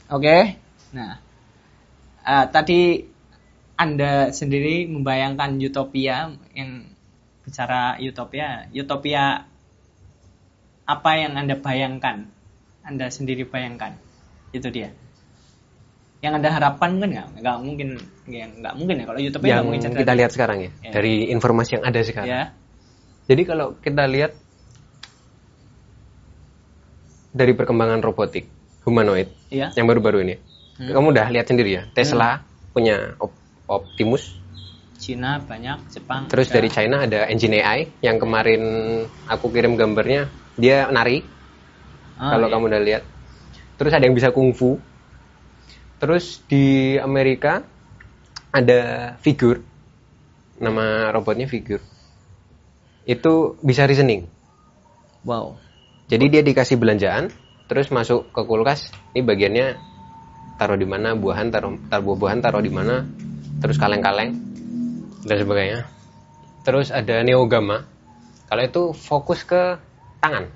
Oke. Nah, tadi Anda sendiri membayangkan utopia, yang bicara utopia apa yang Anda bayangkan? Anda sendiri bayangkan. Itu dia. Yang Anda harapkan kan nggak mungkin ya kalau utopia nggak mungkin yang kita lihat sekarang ya, dari informasi yang ada sekarang. Ya. Jadi kalau kita lihat dari perkembangan robotik humanoid yang baru-baru ini, kamu udah lihat sendiri ya, Tesla punya Optimus, Cina banyak, Jepang. Terus dari China ada Engine AI yang kemarin aku kirim gambarnya, dia nari. Kalau kamu udah lihat. Terus ada yang bisa kungfu. Terus di Amerika ada Figure, nama robotnya Figure. Itu bisa reasoning. Wow. Jadi dia dikasih belanjaan, terus masuk ke kulkas. Ini bagiannya taruh di mana, buahan taruh di mana, terus kaleng-kaleng dan sebagainya. Terus ada Neogama. Kalau itu fokus ke tangan.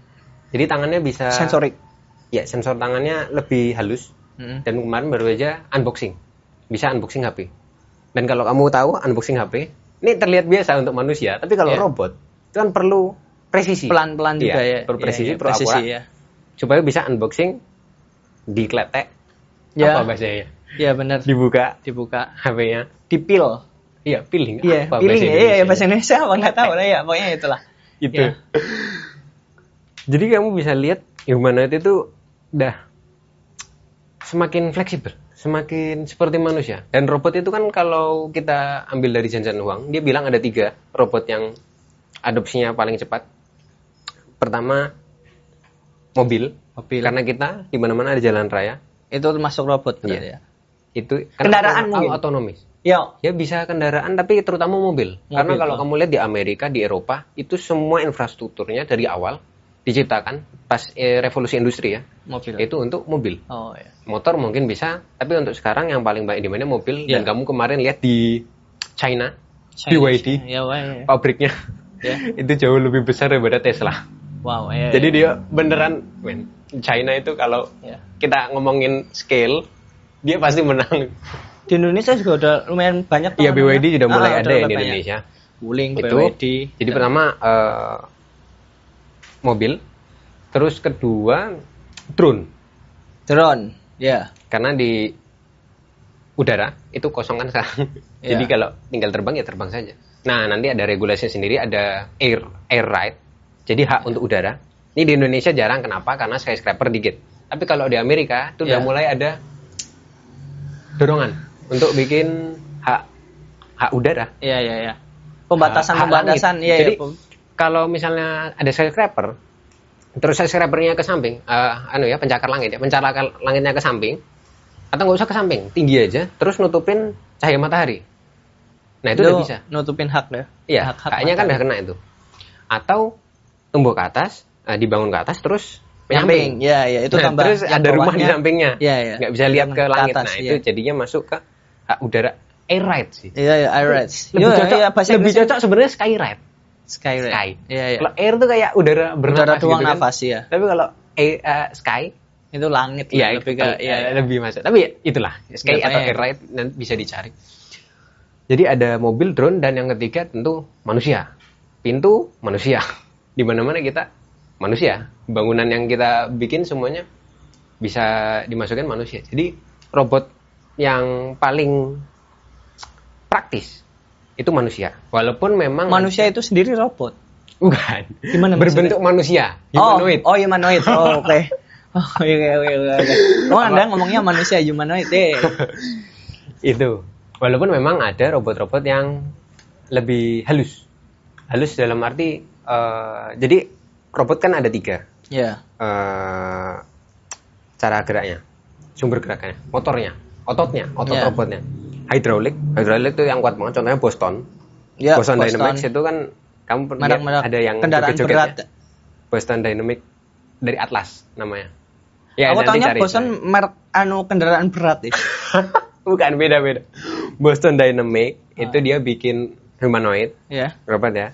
Jadi tangannya bisa sensorik. Ya, sensor tangannya lebih halus. Dan kemarin baru aja unboxing. Bisa unboxing HP. Dan kalau kamu tahu unboxing HP, ini terlihat biasa untuk manusia, tapi kalau robot itu kan perlu presisi. Pelan-pelan juga ya. Perlu presisi, perlu akurat. Ya. Supaya bisa unboxing, dikletek. Ya. Apa bahasanya? Iya benar. Dibuka HP-nya. Dipil. Iya, peeling. Iya, apa peeling. Iya, bahasa Indonesia apa enggak tahu lah ya, pokoknya itulah. Itu. Ya. Jadi kamu bisa lihat humanoid itu udah semakin fleksibel, semakin seperti manusia. Dan robot itu kan kalau kita ambil dari Jensen Huang, dia bilang ada 3 robot yang adopsinya paling cepat. Pertama, mobil. Karena kita di mana-mana ada jalan raya. Itu termasuk robot ya. Itu kendaraan mungkin otonomis. Ya bisa kendaraan, tapi terutama mobil. Karena kalau kamu lihat di Amerika, di Eropa, itu semua infrastrukturnya dari awal diciptakan pas revolusi industri ya. Mobil. Itu untuk mobil. Oh ya. Motor mungkin bisa, tapi untuk sekarang yang paling banyak di mana mobil. Dan kamu kemarin lihat di China. BYD, pabriknya itu jauh lebih besar daripada Tesla. Wow. Jadi dia beneran, China itu kalau kita ngomongin scale, dia pasti menang. Di Indonesia juga udah lumayan banyak. Iya, BYD sudah mulai ada di Indonesia. Wuling, itu. BYD. Jadi pertama mobil, terus kedua drone, ya. Karena di udara itu kosong kan sekarang. Jadi kalau tinggal terbang ya terbang saja. Nah, nanti ada regulasi sendiri, ada air right. Jadi hak untuk udara. Ini di Indonesia jarang, kenapa? Karena skyscraper dikit. Tapi kalau di Amerika itu udah mulai ada dorongan untuk bikin hak udara. Iya. Pembatasan. Jadi kalau misalnya ada skyscraper, terus skyscrapernya ke samping, pencakar langit ya, pencakar langitnya ke samping, atau nggak usah ke samping, tinggi aja, terus nutupin cahaya matahari. Nah itu udah bisa. Nutupin hak ya? Iya, haknya kan udah kena itu. Atau tumbuh ke atas, dibangun ke atas, terus penyamping. Iya, itu tambah. Terus ada rumah di sampingnya, nggak bisa lihat ke langit. Atas, itu jadinya masuk ke hak udara, air right sih. Iya, air rights. Lebih cocok sebenarnya sky right. Sky. Iya. Kalau air tuh kayak udara bernafas doang gitu nafas kan. Ya. Tapi kalau sky itu langit lebih ke lebih masuk. Tapi ya, itulah sky atau air right bisa dicari. Jadi ada mobil, drone, dan yang ketiga tentu manusia. Pintu manusia. Di mana-mana kita manusia. Bangunan yang kita bikin semuanya bisa dimasukin manusia. Jadi robot yang paling praktis itu manusia. Walaupun memang manusia itu sendiri robot. Bukan. Gimana berbentuk manusia, humanoid. Humanoid. Oke. Anda ngomongnya manusia humanoid deh. Itu. Walaupun memang ada robot-robot yang lebih halus. Halus dalam arti jadi robot kan ada 3. Iya. Cara geraknya, sumber geraknya, motornya, otot robotnya. Hydraulik itu yang kuat banget, contohnya Boston Dynamics itu kan kamu pernah ada yang kendaraan berat ya? Boston Dynamics dari Atlas namanya aku tahunya Boston merek kendaraan berat ya. Bukan, beda Boston Dynamics itu dia bikin humanoid robot ya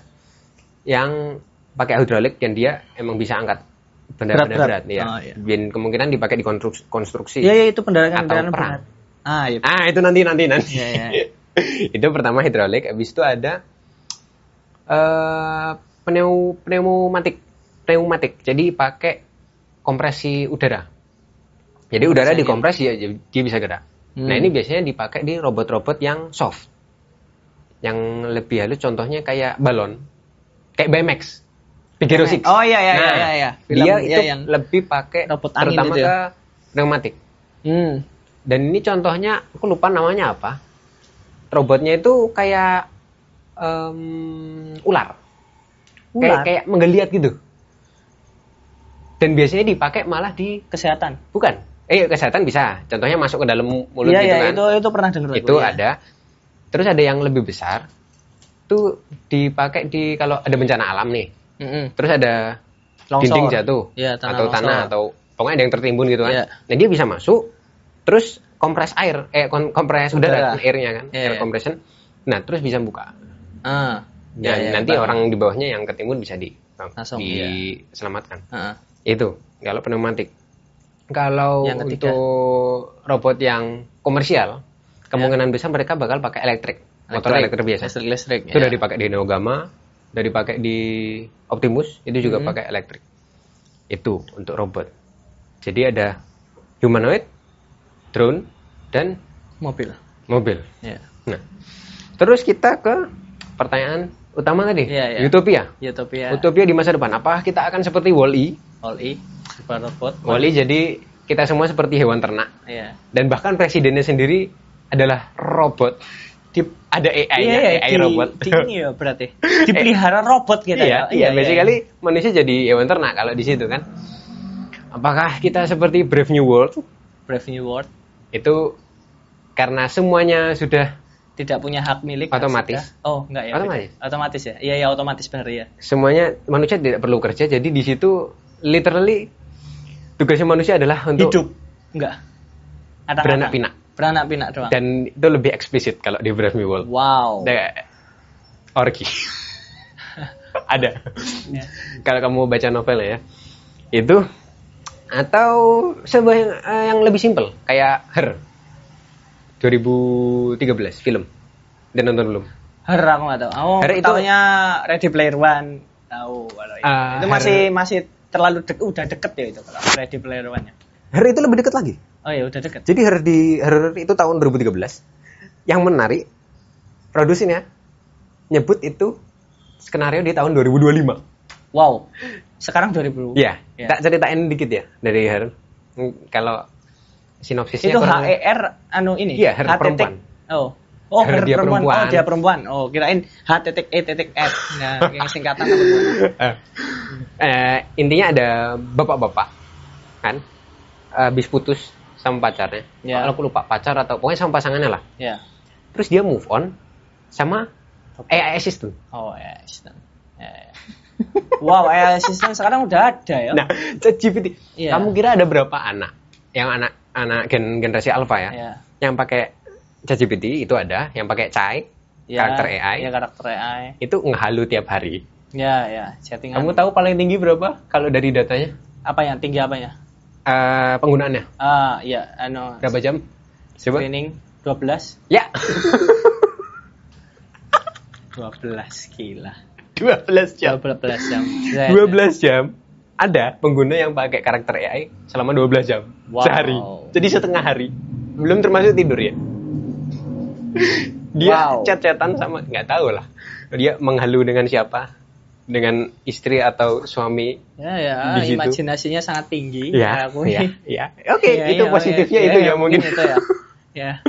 yang pakai hydraulik, dan dia emang bisa angkat benda-benda berat ya. Oh, iya. Dan kemungkinan dipakai di konstruksi. Iya, itu kendaraan atau perang. berat. Iya. Itu nanti. Iya, iya. Itu pertama hidrolik, habis itu ada pneumatik. Jadi pakai kompresi udara. Jadi udara dikompres dia bisa gerak. Nah, ini biasanya dipakai di robot-robot yang soft. Yang lebih halus contohnya kayak balon. Kayak BMX. Big Hero 6. Oh iya. Film dia itu yang lebih pakai robot angin terutama itu ke pneumatik. Dan ini contohnya aku lupa namanya apa. Robotnya itu kayak ular. Kayak menggeliat gitu. Dan biasanya dipakai malah di kesehatan. Bukan. Kesehatan bisa. Contohnya masuk ke dalam mulut gitu kan. Itu pernah dengar. Itu ada. Terus ada yang lebih besar. Itu dipakai kalau ada bencana alam nih. Terus ada longsor. Dinding jatuh atau tanah atau pokoknya ada yang tertimbun gitu kan. Nah, dia bisa masuk. Terus kompres air, kompres udara airnya kan, air compression. Nah, terus bisa buka. Nanti orang di bawahnya yang ketimbun bisa diselamatkan. Itu kalau pneumatik. Kalau untuk robot yang komersial, kemungkinan besar mereka bakal pakai motor elektrik biasa. Listrik. Itu udah dipakai di Neogama, udah dipakai di Optimus, itu juga pakai elektrik. Itu untuk robot. Jadi ada humanoid, drone, dan mobil. Yeah. Nah, terus kita ke pertanyaan utama tadi, Utopia di masa depan. Apakah kita akan seperti Wall-E, super robot. Wall-E jadi kita semua seperti hewan ternak. Dan bahkan presidennya sendiri adalah robot. Ada AI-nya, AI robot. Ini ya berarti dipelihara robot gitu. Iya. Basically manusia jadi hewan ternak kalau di situ kan. Apakah kita seperti Brave New World? Itu karena semuanya sudah tidak punya hak milik otomatis. Enggak ya. Otomatis ya. Iya, otomatis benar ya. Semuanya manusia tidak perlu kerja, jadi di situ literally tugasnya manusia adalah untuk hidup. Enggak. Beranak pinak doang. Dan itu lebih eksplisit kalau di Brave New World. Wow. Ada orgi. Ada. Kalau kamu baca novel ya. Itu atau sebuah yang lebih simpel kayak Her 2013 film. Dan nonton belum? Her aku nggak tahu. Her itu tahunya Ready Player One. Tahu kalau itu masih terlalu udah deket ya itu kalau Ready Player One-nya. Her itu lebih deket lagi. Oh ya udah deket. Jadi Her itu tahun 2013. Yang menarik produsennya nyebut itu skenario di tahun 2025. Wow. Sekarang 2000. Iya. Tak ceritain dikit ya dari Her. Kalau sinopsisnya itu HER ini. Iya, Her perempuan. Her dia perempuan. Dia perempuan. Kirain H.E.F. Nah, yang singkatan apa? Intinya ada bapak-bapak kan habis putus sama pacarnya. Kalau aku lupa pacar atau pokoknya sama pasangannya lah. Terus dia move on sama AI assistant. AI assistant. Wow, AI assistant sekarang udah ada ya. Nah, ChatGPT. Kamu kira ada berapa anak? Yang anak generasi alpha ya? Yang pakai ChatGPT itu ada, yang pakai Chai, karakter AI. Iya, karakter AI. Itu ngehalu tiap hari. Ya, settingan. Kamu tahu paling tinggi berapa kalau dari datanya? Apa yang tinggi apanya? Penggunaannya. Berapa jam? Coba. Screening 12. Ya. 12 gila. 12 jam. 12 jam. Ada pengguna yang pakai karakter AI selama 12 jam sehari. Jadi setengah hari. Belum termasuk tidur ya. Dia chat-chatan sama nggak tahu lah. Dia menghalu dengan siapa? Dengan istri atau suami. Ya, imajinasinya sangat tinggi. Ya. Oke, itu positifnya itu ya mungkin. Itu ya.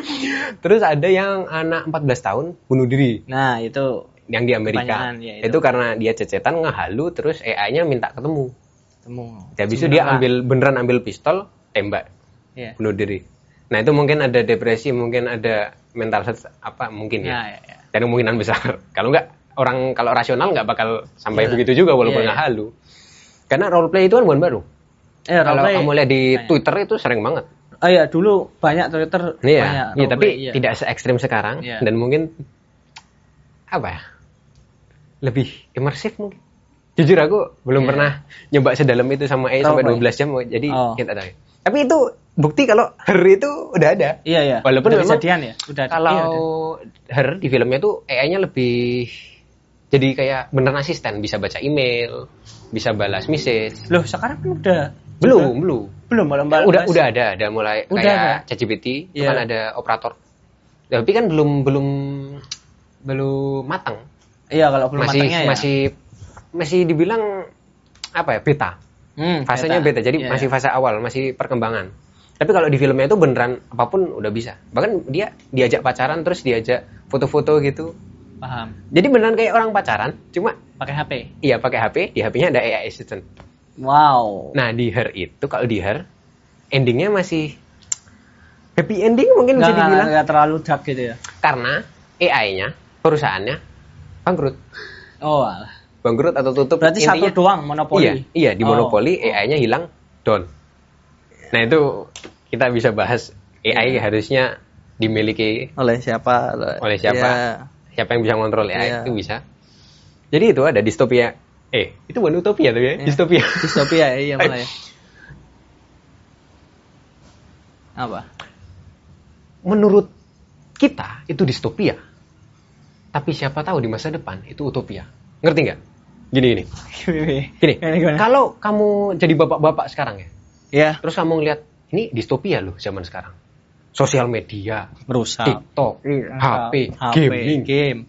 Terus ada yang anak 14 tahun bunuh diri. Nah, itu yang di Amerika. Itu karena dia cecetan ngehalu terus AI-nya minta ketemu. Habis itu dia beneran ambil pistol, tembak. Bunuh diri. Nah, itu mungkin ada depresi, mungkin ada mental health apa mungkin ya. Dan kemungkinan besar. Kalau rasional nggak bakal sampai begitu juga walaupun ngehalu. Karena role play itu kan bukan baru. Kalau kamu lihat di Twitter itu sering banget. Dulu banyak Twitter banyak. Tapi tidak se ekstrim sekarang dan mungkin lebih imersif mungkin. Jujur aku belum Iya. pernah nyoba sedalam itu sama AI Tahu sampai apa 12 jam, jadi Oh. kita tahu. Tapi itu bukti kalau Her itu udah ada. Iya ya. Walaupun udah memang kejadian ya. Udah. Kalau iya, udah. Her di filmnya tuh AI-nya lebih jadi kayak beneran asisten, bisa baca email, bisa balas message. Loh sekarang kan udah. Belum. Belum Udah ada mulai Udah kayak ada. ChatGPT, itu Iya. kan ada operator. Tapi kan belum matang. Iya kalau belum matangnya ya. Masih dibilang apa ya, beta. Fasenya beta. Jadi Iya, masih iya. fase awal, masih perkembangan. Tapi kalau di filmnya itu beneran apapun udah bisa. Bahkan dia diajak pacaran terus diajak foto-foto gitu. Paham. Jadi beneran kayak orang pacaran, cuma Pakai HP. iya pakai HP, di HP-nya ada AI assistant. Wow. Nah, di Her itu kalau di Her endingnya masih happy ending mungkin bisa dibilang. Nggak terlalu dark gitu ya. Karena AI-nya, perusahaannya bangkrut. Oh alah. Bangkrut atau tutup. Berarti Intinya- satu doang monopoli. Iya, di Oh. monopoli AI-nya hilang, down. Nah, itu kita bisa bahas AI Iya. harusnya dimiliki Oleh siapa? oleh siapa? Iya. Siapa yang bisa ngontrol AI Iya. itu bisa. Jadi itu ada distopia. Itu bukan utopia tuh ya, Iya. distopia. Distopia iya malah ya. Apa? Menurut kita itu distopia. Tapi siapa tahu di masa depan itu utopia. Ngerti nggak? Gini. Gini. Gimana? Kalau kamu jadi bapak-bapak sekarang ya, Ya, terus kamu ngeliat ini distopia loh zaman sekarang. Sosial media, merusak. TikTok, Iya, HP, gaming, game.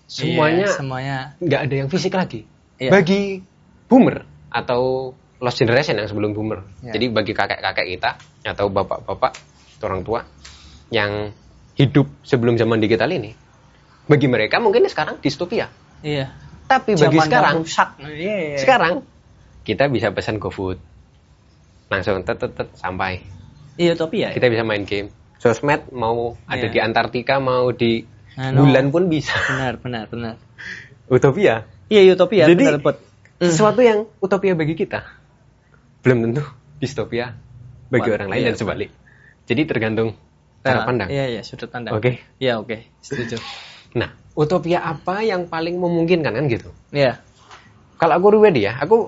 semuanya Iya, semuanya. nggak ada yang fisik lagi. Iya. Bagi boomer atau lost generation yang sebelum boomer. Iya. Jadi bagi kakek-kakek kita atau bapak-bapak, orang tua yang hidup sebelum zaman digital ini, bagi mereka mungkin sekarang distopia. Iya. Tapi bagi Zaman sekarang, rusak. Iya. sekarang kita bisa pesan GoFood, langsung tet sampai. Iya, utopia. Kita bisa main game. Sosmed mau ada Iya. di Antartika, mau di Anu. bulan pun bisa. Benar. Utopia. Iya, utopia. Jadi benar, Bot. sesuatu yang utopia bagi kita belum tentu distopia bagi Wah, orang lain iya, dan sebalik. Jadi tergantung cara pandang. Iya, sudut pandang. Oke. Iya, oke. Setuju. Nah, utopia apa yang paling memungkinkan kan gitu? Iya. Kalau aku pribadi ya, aku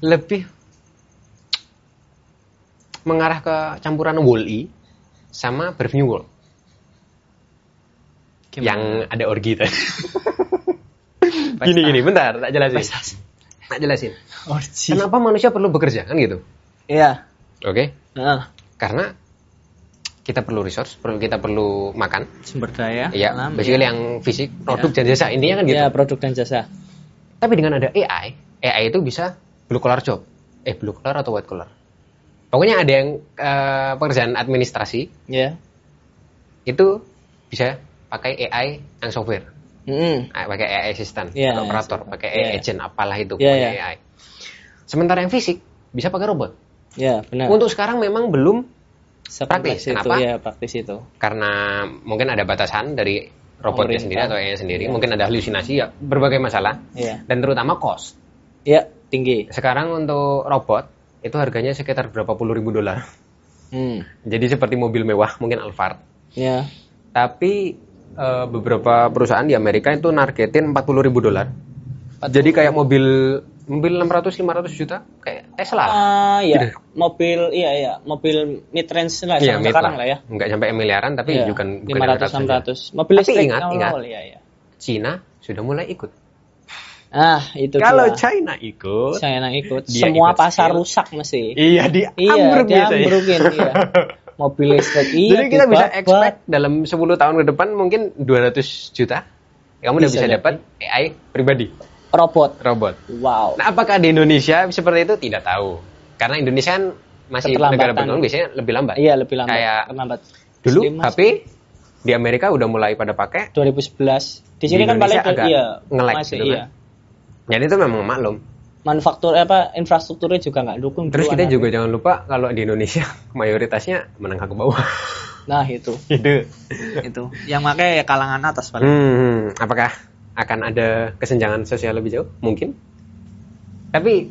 lebih mengarah ke campuran Wall-E sama Brave New World yang ada orgi tadi. Gini, bentar, tak jelasin. Orgi. Kenapa manusia perlu bekerja kan gitu? Iya. Oke. Heeh. Karena kita perlu resource, kita perlu makan. Sumber daya. Iya, alam, basically iya. yang fisik, produk dan jasa intinya kan gitu. Iya, produk dan jasa. Tapi dengan ada AI itu bisa blue collar job. Blue collar atau white collar? Pokoknya ada yang pekerjaan administrasi Iya. itu bisa pakai AI yang software. Mm-mm. Pakai AI assistant, Iya, atau operator, pakai AI iya. agent, apalah itu, Iya, pokoknya iya. AI. Sementara yang fisik bisa pakai robot. Iya, benar. Untuk sekarang memang belum Sekompleks praktis. itu, Kenapa? ya, praktis itu. karena mungkin ada batasan dari robotnya Pemerintah. sendiri atau AI sendiri, Iya. mungkin ada halusinasi ya, berbagai masalah Iya. dan terutama cost. Iya, tinggi. Sekarang untuk robot itu harganya sekitar berapa puluh ribu dolar. Jadi seperti mobil mewah mungkin Alphard. Iya. Tapi beberapa perusahaan di Amerika itu nargetin 40 ribu dolar. Jadi kayak mobil 600-500 juta kayak Tesla. Iya. Mobil mobil mid range lah Iya, mid sekarang lah ya. Enggak sampai miliaran tapi Iya, bukan 500 saja. 600. Mobil Tapi listrik ingat. awal-awal, iya. Cina sudah mulai ikut. Itu Kalau dia. China ikut, Saya yang ikut. dia Semua ikut pasar skill. rusak mesti. iya diambruk biasanya. diambrukin, iya. Mobil listrik Jadi kita bisa dibabat. expect dalam 10 tahun ke depan mungkin 200 juta kamu udah Bisa bisa jadi. dapat AI pribadi, robot. Nah, Wow. apakah di Indonesia seperti itu? Tidak tahu. Karena Indonesia kan masih Keterlambatan. negara berkembang, biasanya lebih lambat. Iya, lebih lambat. Kayak Terlambat. dulu Mas. HP di Amerika udah mulai pada pakai. 2011. Di sini Di kan paling Indonesia agak nge-lag masih gitu kan. iya. Jadi itu memang maklum. Manufaktur infrastrukturnya juga nggak dukung. Terus kita duluan. juga jangan lupa kalau di Indonesia mayoritasnya menengah ke bawah. Nah, itu. Itu. Yang makanya ya kalangan atas paling. Apakah akan ada kesenjangan sosial lebih jauh? Mungkin. Tapi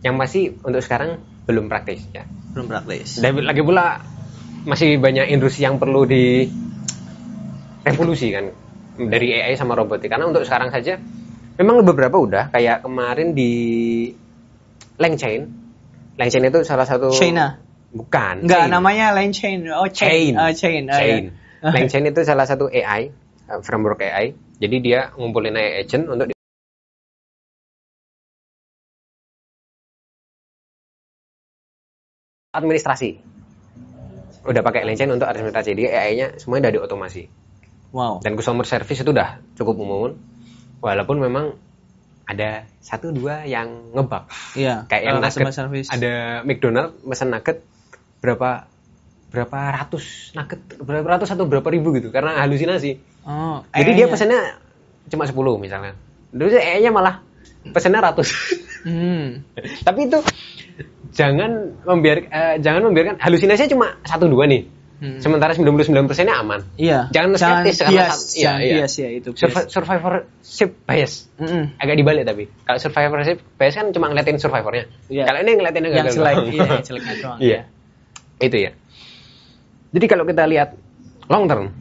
yang pasti untuk sekarang belum praktis ya. Belum praktis. Dan lagi pula masih banyak industri yang perlu di revolusi kan dari AI sama robotik. Karena untuk sekarang saja Memang beberapa udah, kayak kemarin di LangChain. LangChain itu salah satu China. Bukan. Enggak, Chain. namanya LangChain. Oh, Chain. Chain. Chain. Ya. LangChain itu salah satu AI, framework AI. Jadi dia ngumpulin AI agent untuk administrasi. Udah pakai LangChain untuk administrasi. Dia AI-nya semuanya udah diotomasi. Wow. Dan customer service itu udah cukup umum. Walaupun memang ada 1-2 yang ngebug. Iya. Kayak yang customer nugget, service. ada McDonald pesan nugget berapa ratus nugget, berapa ratus atau berapa ribu gitu karena halusinasi. Oh, Jadi dia pesannya cuma 10 misalnya. Terus AI-nya malah pesannya ratus. Tapi itu jangan membiarkan halusinasinya cuma 1-2 nih. Sementara 99%-nya aman. Iya. Jangan skeptis jangan bias ya itu. Survivorship bias. Agak dibalik tapi. Kalau survivorship bias kan cuma ngeliatin survivornya. Iya. Kalau ini ngeliatinnya gagal. Yang jelek, iya, jeleknya doang. Iya. Itu ya. Jadi kalau kita lihat long term,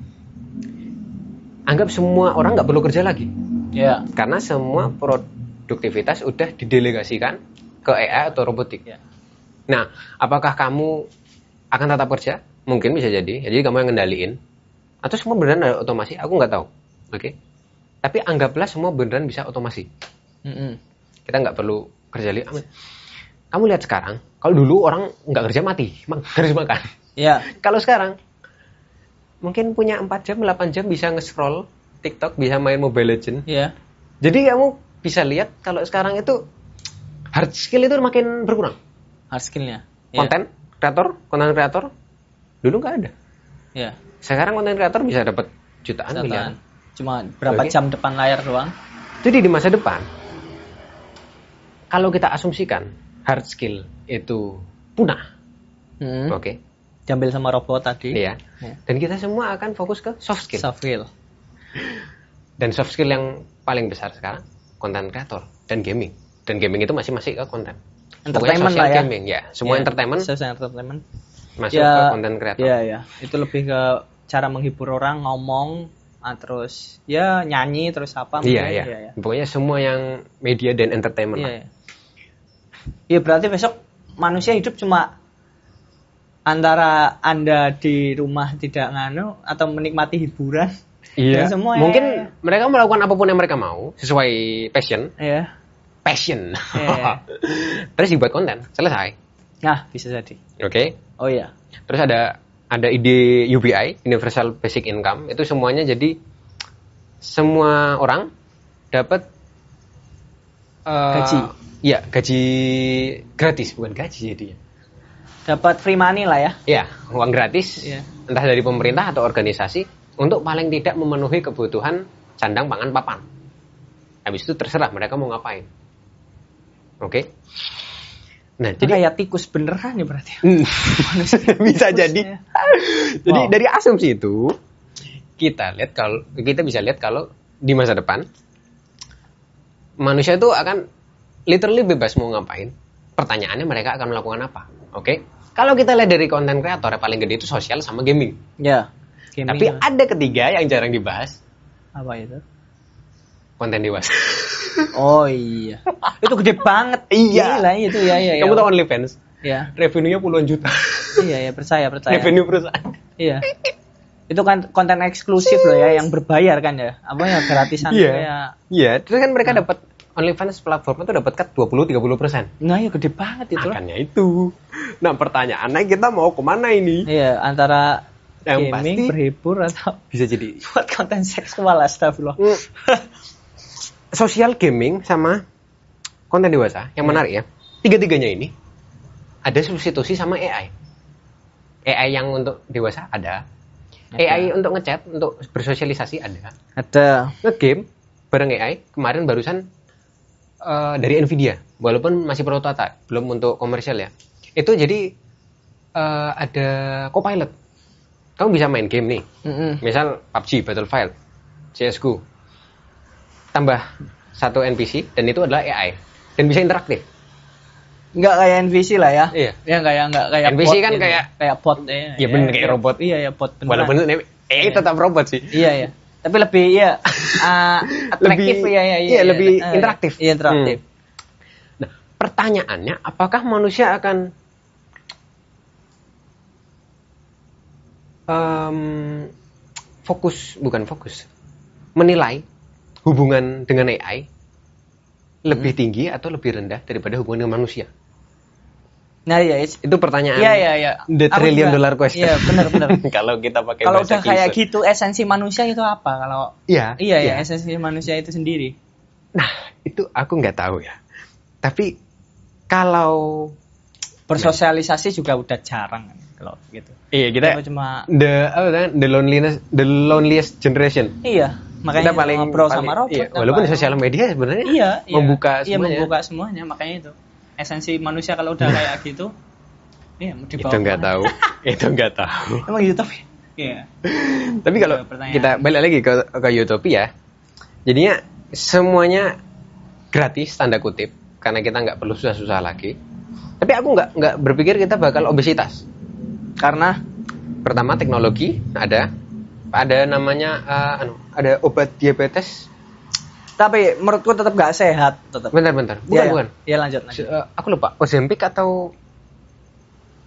anggap semua orang nggak perlu kerja lagi. Iya. Karena semua produktivitas udah didelegasikan ke AI atau robotik. Iya. Nah, apakah kamu akan tetap kerja? Mungkin bisa jadi. Jadi kamu yang ngendaliin. Atau semua beneran ada otomasi? Aku nggak tahu. Oke. Tapi anggaplah semua beneran bisa otomasi. Kita nggak perlu kerja lagi. Kamu lihat sekarang. Kalau dulu orang nggak kerja mati, harus makan. Iya. Kalau sekarang mungkin punya 4 jam, 8 jam bisa nge-scroll TikTok, bisa main Mobile Legends. Iya. Jadi kamu bisa lihat kalau sekarang itu hard skill itu makin berkurang. Hard skillnya. Konten kreator dulu nggak ada. Iya. Sekarang konten kreator bisa dapat jutaan, miliaran. Cuma berapa jam depan layar doang. Jadi di masa depan, kalau kita asumsikan hard skill itu punah, oke, diambil sama robot tadi. Iya. Dan kita semua akan fokus ke soft skill. Soft skill. Dan soft skill yang paling besar sekarang konten kreator dan gaming. Dan gaming itu masih ke konten. Entertainment lah ya. Gaming, ya. Semua entertainment. Entertainment. Masuk ke konten kreator. Iya. Itu lebih ke cara menghibur orang, ngomong, terus ya nyanyi, terus apa. Iya. Pokoknya semua yang media dan entertainment lah. Iya, berarti besok manusia hidup cuma antara Anda di rumah tidak nganu atau menikmati hiburan. Iya. Semua mungkin mereka melakukan apapun yang mereka mau sesuai passion. Iya. Passion. Terus dibuat konten, selesai. Nah, bisa jadi. Oke. Oh iya. Terus ada ide UBI, Universal Basic Income, itu semuanya jadi semua orang dapat gaji. Iya, gaji gratis, bukan gaji jadinya. Dapat free money lah ya. Iya, uang gratis. Iya. Entah dari pemerintah atau organisasi untuk paling tidak memenuhi kebutuhan sandang, pangan, papan. Habis itu terserah mereka mau ngapain. Oke. Nah, jadi kayak tikus beneran ya berarti. Bisa jadi. Jadi dari asumsi itu kita bisa lihat kalau di masa depan manusia itu akan literally bebas mau ngapain. Pertanyaannya mereka akan melakukan apa. Oke. Kalau kita lihat dari konten kreator yang paling gede itu sosial sama gaming. Ya. Gaming. Tapi ada ketiga yang jarang dibahas. Apa itu? Konten dewasa. Oh iya. Itu gede banget. Iya. Gila, itu ya. Kamu tahu OnlyFans? Iya. Revenue-nya puluhan juta. Iya, percaya. Revenue perusahaan. Iya. Itu kan konten eksklusif loh ya, yang berbayar kan ya. Apa ya, gratisan kayak. Iya, terus kan mereka dapat OnlyFans platform itu dapat cut 20-30%. Nah, ya gede banget itu. Makanya itu. Nah, pertanyaannya kita mau kemana ini? Iya, antara yang gaming, pasti berhibur atau bisa jadi buat konten seksual, astagfirullah. Sosial, gaming sama konten dewasa yang menarik ya. Tiga-tiganya ini ada substitusi sama AI. AI yang untuk dewasa ada. AI untuk ngechat, untuk bersosialisasi ada. Nge-game bareng AI kemarin barusan dari Nvidia, walaupun masih prototipe, belum untuk komersial ya. Itu jadi ada Copilot. Kamu bisa main game nih. Misal PUBG, Battlefield, CS:GO. Tambah satu NPC dan itu adalah AI dan bisa interaktif. Enggak kayak NPC lah ya. Iya. Ya enggak kayak NPC bot kan gitu. Kayak bot ya bener kayak robot. Iya ya bot beneran. Walaupun AI tetap robot sih. Iya. Tapi lebih ya atraktif lebih interaktif. Iya, interaktif. Nah, pertanyaannya apakah manusia akan menilai hubungan dengan AI lebih tinggi atau lebih rendah daripada hubungan dengan manusia? Nah, iya, itu pertanyaan. Iya. The trillion dollar question. Iya, benar. Kalau kita pakai kalau bahasa udah kayak gitu, esensi manusia itu apa? Kalau Iya, esensi manusia itu sendiri. Nah, itu aku nggak tahu ya. Tapi kalau bersosialisasi juga udah jarang kan kalau gitu. Iya, kita cuma the loneliest generation. Iya, makanya kita paling ngobrol sama robot. Iya, walaupun sosial media sebenarnya membuka semuanya. Iya, membuka semuanya, makanya itu. Esensi manusia kalau udah kayak gitu, iya mau dibawa. Itu nggak tahu. Emang YouTube? Iya. Tapi kalau kita balik lagi ke Utopia, jadinya semuanya gratis tanda kutip karena kita nggak perlu susah-susah lagi. Tapi aku nggak berpikir kita bakal obesitas. Karena pertama teknologi ada namanya ada obat diabetes. Tapi menurutku tetap gak sehat tetap. Bentar. Bukan. Iya lanjut. Aku lupa. Ozempic atau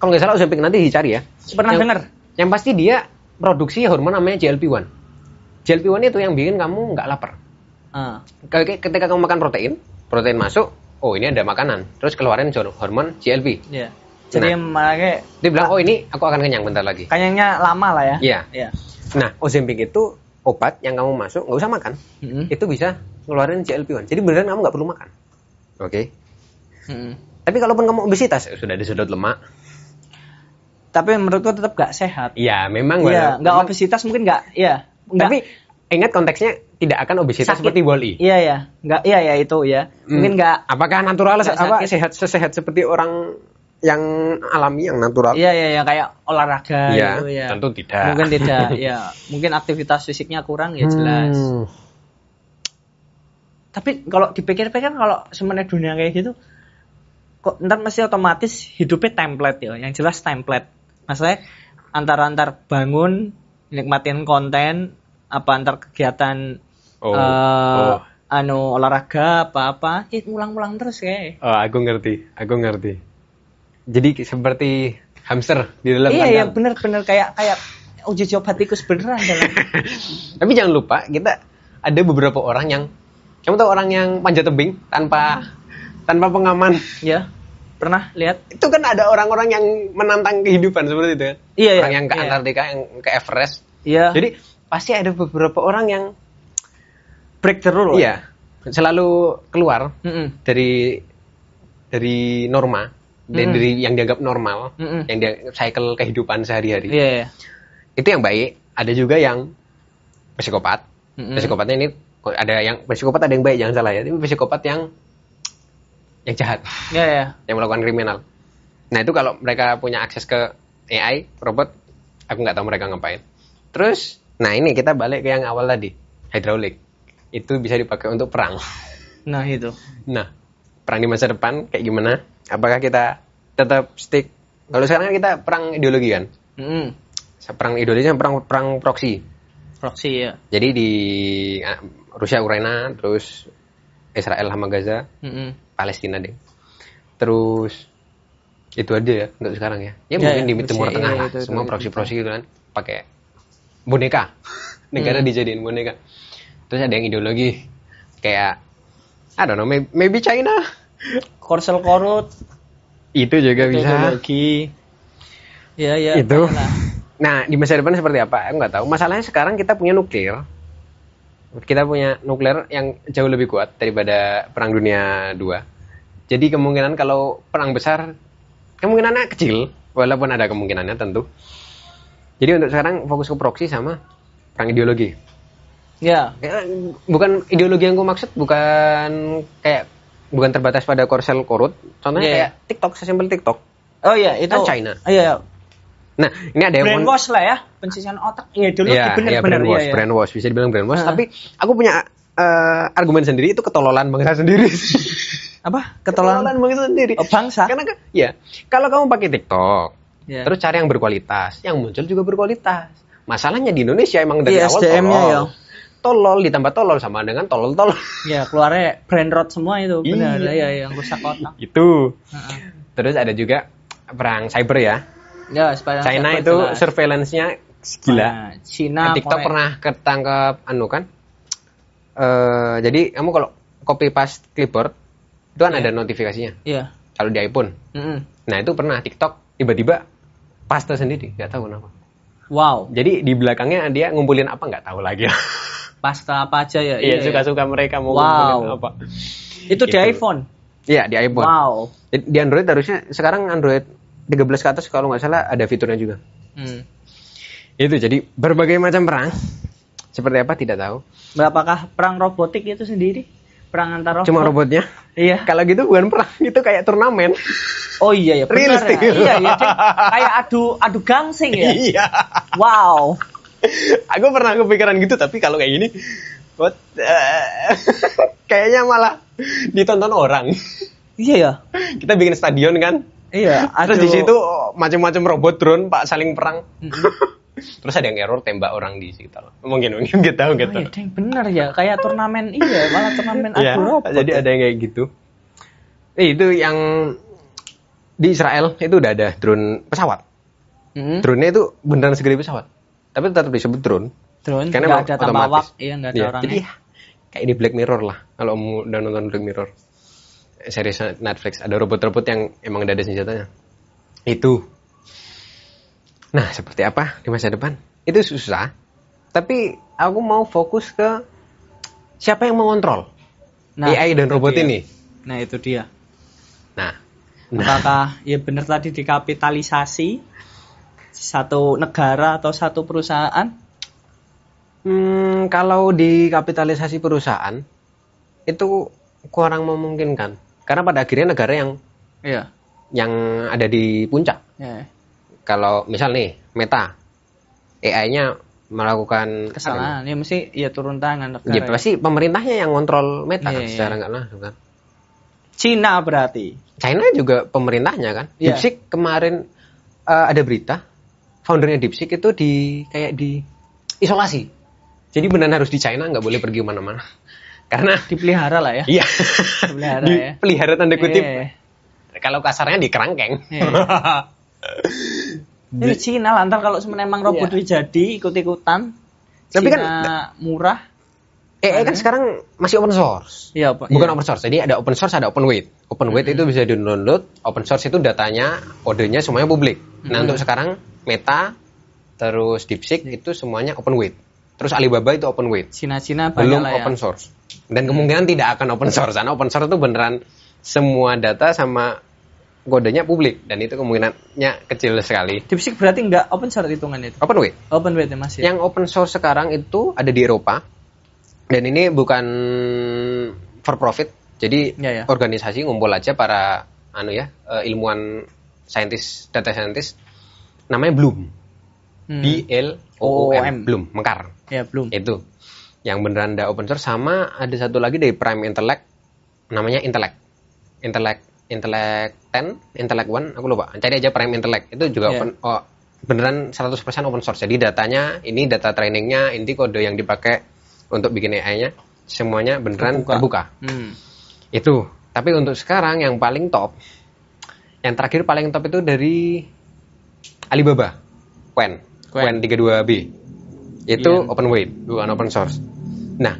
kalau nggak salah Ozempic, nanti dicari ya. Pernah dengar? Yang pasti dia produksi hormon namanya GLP-1. GLP-1 itu yang bikin kamu nggak lapar. Ketika kamu makan protein masuk, oh ini ada makanan. Terus keluarin hormon GLP. Iya. Jadi makanya dia bilang, oh ini aku akan kenyang bentar lagi. Kenyangnya lama lah ya. Iya. Nah, Ozempic itu obat yang kamu masuk nggak usah makan, itu bisa ngeluarin GLP-1. Jadi beneran kamu nggak perlu makan. Oke. Tapi kalaupun kamu obesitas, sudah di sudut lemak. Tapi menurutku tetap nggak sehat. Iya, memang. Iya, nggak obesitas mungkin nggak. Iya. Tapi ingat konteksnya tidak akan obesitas seperti Wall-E. Iya. Nggak. Iya itu ya. Mungkin nggak. Apakah natural sehat seperti orang yang alami, yang natural? Iya, kayak olahraga gitu ya. Tentu tidak. Mungkin tidak, ya. Mungkin aktivitas fisiknya kurang ya jelas. Tapi kalau dipikir-pikir kalau sebenarnya dunia kayak gitu, kok ntar mesti otomatis hidupnya template ya. Yang jelas template. Maksudnya antar bangun, nikmatin konten, antar kegiatan olahraga apa-apa, ulang-ulang terus kayak. Oh, aku ngerti. Jadi seperti hamster di dalam kandang. Iya, bener kayak uji coba tikus beneran dalam. Tapi jangan lupa kita ada beberapa orang yang, kamu tahu orang yang panjat tebing tanpa pengaman? Ya, pernah lihat. Itu kan ada orang-orang yang menantang kehidupan seperti itu kan. Iya. Orang yang ke Antartika, yang ke Everest. Iya. Jadi pasti ada beberapa orang yang break the rule. Iya. Selalu keluar dari norma. Dari yang dianggap normal, yang dia cycle kehidupan sehari-hari. Iya. Itu yang baik. Ada juga yang psikopat. Psikopatnya ini ada yang psikopat, ada yang baik, jangan salah ya. Tapi psikopat yang jahat. Iya. Yang melakukan kriminal. Nah, itu kalau mereka punya akses ke AI, robot, aku nggak tahu mereka ngapain. Terus, nah ini kita balik ke yang awal tadi, hydraulic. Itu bisa dipakai untuk perang. Nah, itu. Nah, perang di masa depan kayak gimana? Apakah kita tetap stick? Kalau sekarang kan kita perang ideologi kan? Perang ideologi, perang proxy. Proxy ya. Jadi di Rusia Ukraina, terus Israel sama Gaza, Palestina deh. Terus itu aja ya untuk sekarang ya. Ya mungkin di Timur Tengah lah. Semua proxy gitu kan pakai boneka. Negara dijadiin boneka. Terus ada yang ideologi kayak I don't know, maybe China. Korsel korut itu juga bisa. Ideologi. Ya. Itu. Nah, di masa depan seperti apa? Aku nggak tahu. Masalahnya sekarang kita punya nuklir. Kita punya nuklir yang jauh lebih kuat daripada Perang Dunia II. Jadi kemungkinan kalau perang besar, kemungkinannya kecil, walaupun ada kemungkinannya tentu. Jadi untuk sekarang fokus ke proxy sama perang ideologi. Ya. Bukan ideologi yang gue maksud, bukan terbatas pada korsel korut. Contohnya kayak TikTok, sesimpel TikTok. Oh iya, itu kan China. Iya. Nah, ini ada yang brainwash lah ya, pencucian otak. Iya, dulu benar. Brainwash, bisa dibilang brainwash. Tapi aku punya argumen sendiri, itu ketololan bangsa sendiri. Apa? Ketololan bangsa sendiri. Oh, bangsa? Karena kan, kalau kamu pakai TikTok, terus cari yang berkualitas, yang muncul juga berkualitas. Masalahnya di Indonesia emang dari awal SDM-nya ya. tolol ditambah tolol sama dengan tolol-tolol. Ya, keluarnya brain rot semua itu, benar ya, yang rusak otak. Itu. Terus ada juga perang cyber ya. Ya, China itu surveillance-nya gila. Nah, Cina TikTok pernah ketangkap kan. Jadi kamu kalau copy paste clipboard itu kan ada notifikasinya. Iya. Kalau di iPhone. Nah, itu pernah TikTok tiba-tiba paste sendiri, nggak tahu kenapa. Wow. Jadi di belakangnya dia ngumpulin apa nggak tahu lagi. Paste apa aja ya? Iya, suka-suka mereka mau ngumpulin apa. Itu di iPhone. Iya, di iPhone. Wow. Di Android harusnya sekarang Android 13 ke atas kalau nggak salah ada fiturnya juga. Itu jadi berbagai macam perang. Seperti apa tidak tahu. Berapakah perang robotik itu sendiri? Perang antar robot? Cuma robotnya? Iya. Kalau gitu bukan perang, itu kayak turnamen. Oh iya ya, benar ya. Iya ya, kayak adu gangsing ya. Iya. Wow. Aku pernah kepikiran gitu, tapi kalau kayak gini, kayaknya malah ditonton orang. Iya ya. Kita bikin stadion kan? Iya. Terus di situ macam-macam robot drone pak saling perang. Terus ada yang error tembak orang di sekitar. Mungkin gitu. Oh, iya, deng, bener ya, kayak turnamen malah turnamen adu robot. Jadi ada yang kayak gitu. Itu yang di Israel itu udah ada drone pesawat. Drone-nya itu beneran segede pesawat. Tapi tetap disebut drone. Karena nggak ada tambah awak, nggak ada orangnya. Jadi kayak di Black Mirror lah. Kalau mau udah nonton Black Mirror, series Netflix, ada robot-robot yang emang udah ada senjatanya. Itu. Nah, seperti apa di masa depan? Itu susah. Tapi aku mau fokus ke siapa yang mengontrol AI dan robot ini. Nah, itu dia. Nah, apakah ya benar tadi dikapitalisasi satu negara atau satu perusahaan? Kalau dikapitalisasi perusahaan itu kurang memungkinkan. Karena pada akhirnya negara yang ada di puncak. Kalau misal nih Meta, AI-nya melakukan kesalahan, ya mesti turun tangan negara. Ya pasti pemerintahnya yang ngontrol Meta kan, secara nggak langsung kan. Cina berarti. China juga pemerintahnya kan. DeepSeek kemarin ada berita, foundernya DeepSeek itu kayak di isolasi. Jadi benar harus di China, nggak boleh pergi kemana-mana. Karena dipelihara lah ya. Iya. Dipelihara tanda kutip. Kalau kasarnya di kerangkeng. Ini Cina lah, ntar kalau emang robot jadi ikut-ikutan. Tapi kan murah. AI kan sekarang masih open source. Iya, bukan open source. Jadi ada open source, ada open weight. Open weight itu bisa di-download. Open source itu datanya, kodenya semuanya publik. Nah, untuk sekarang Meta, terus DeepSeek itu semuanya open weight. Terus Alibaba itu open weight. Cina-Cina belum open source. Dan kemungkinan tidak akan open source. Karena open source itu beneran semua data sama kodenya publik, dan itu kemungkinannya kecil sekali. DeepSeek berarti nggak open source hitungannya itu? Open weight. Open weight ya masih. Yang open source sekarang itu ada di Eropa, dan ini bukan for profit. Jadi organisasi ngumpul aja para ilmuwan saintis, data scientist, namanya Bloom. BLOOM, Bloom, Mekar. Ya, Bloom. Itu yang beneran ada open source. Sama ada satu lagi dari Prime Intellect, namanya Intellect 10, Intellect 1, aku lupa. Cari aja Prime Intellect. Itu juga beneran 100% open source. Jadi datanya, ini data trainingnya, inti kode yang dipakai untuk bikin AI-nya, semuanya beneran terbuka. Itu. Tapi untuk sekarang yang paling top, yang terakhir paling top itu dari Alibaba, Qwen 32B. Itu open weight, bukan open source. Nah,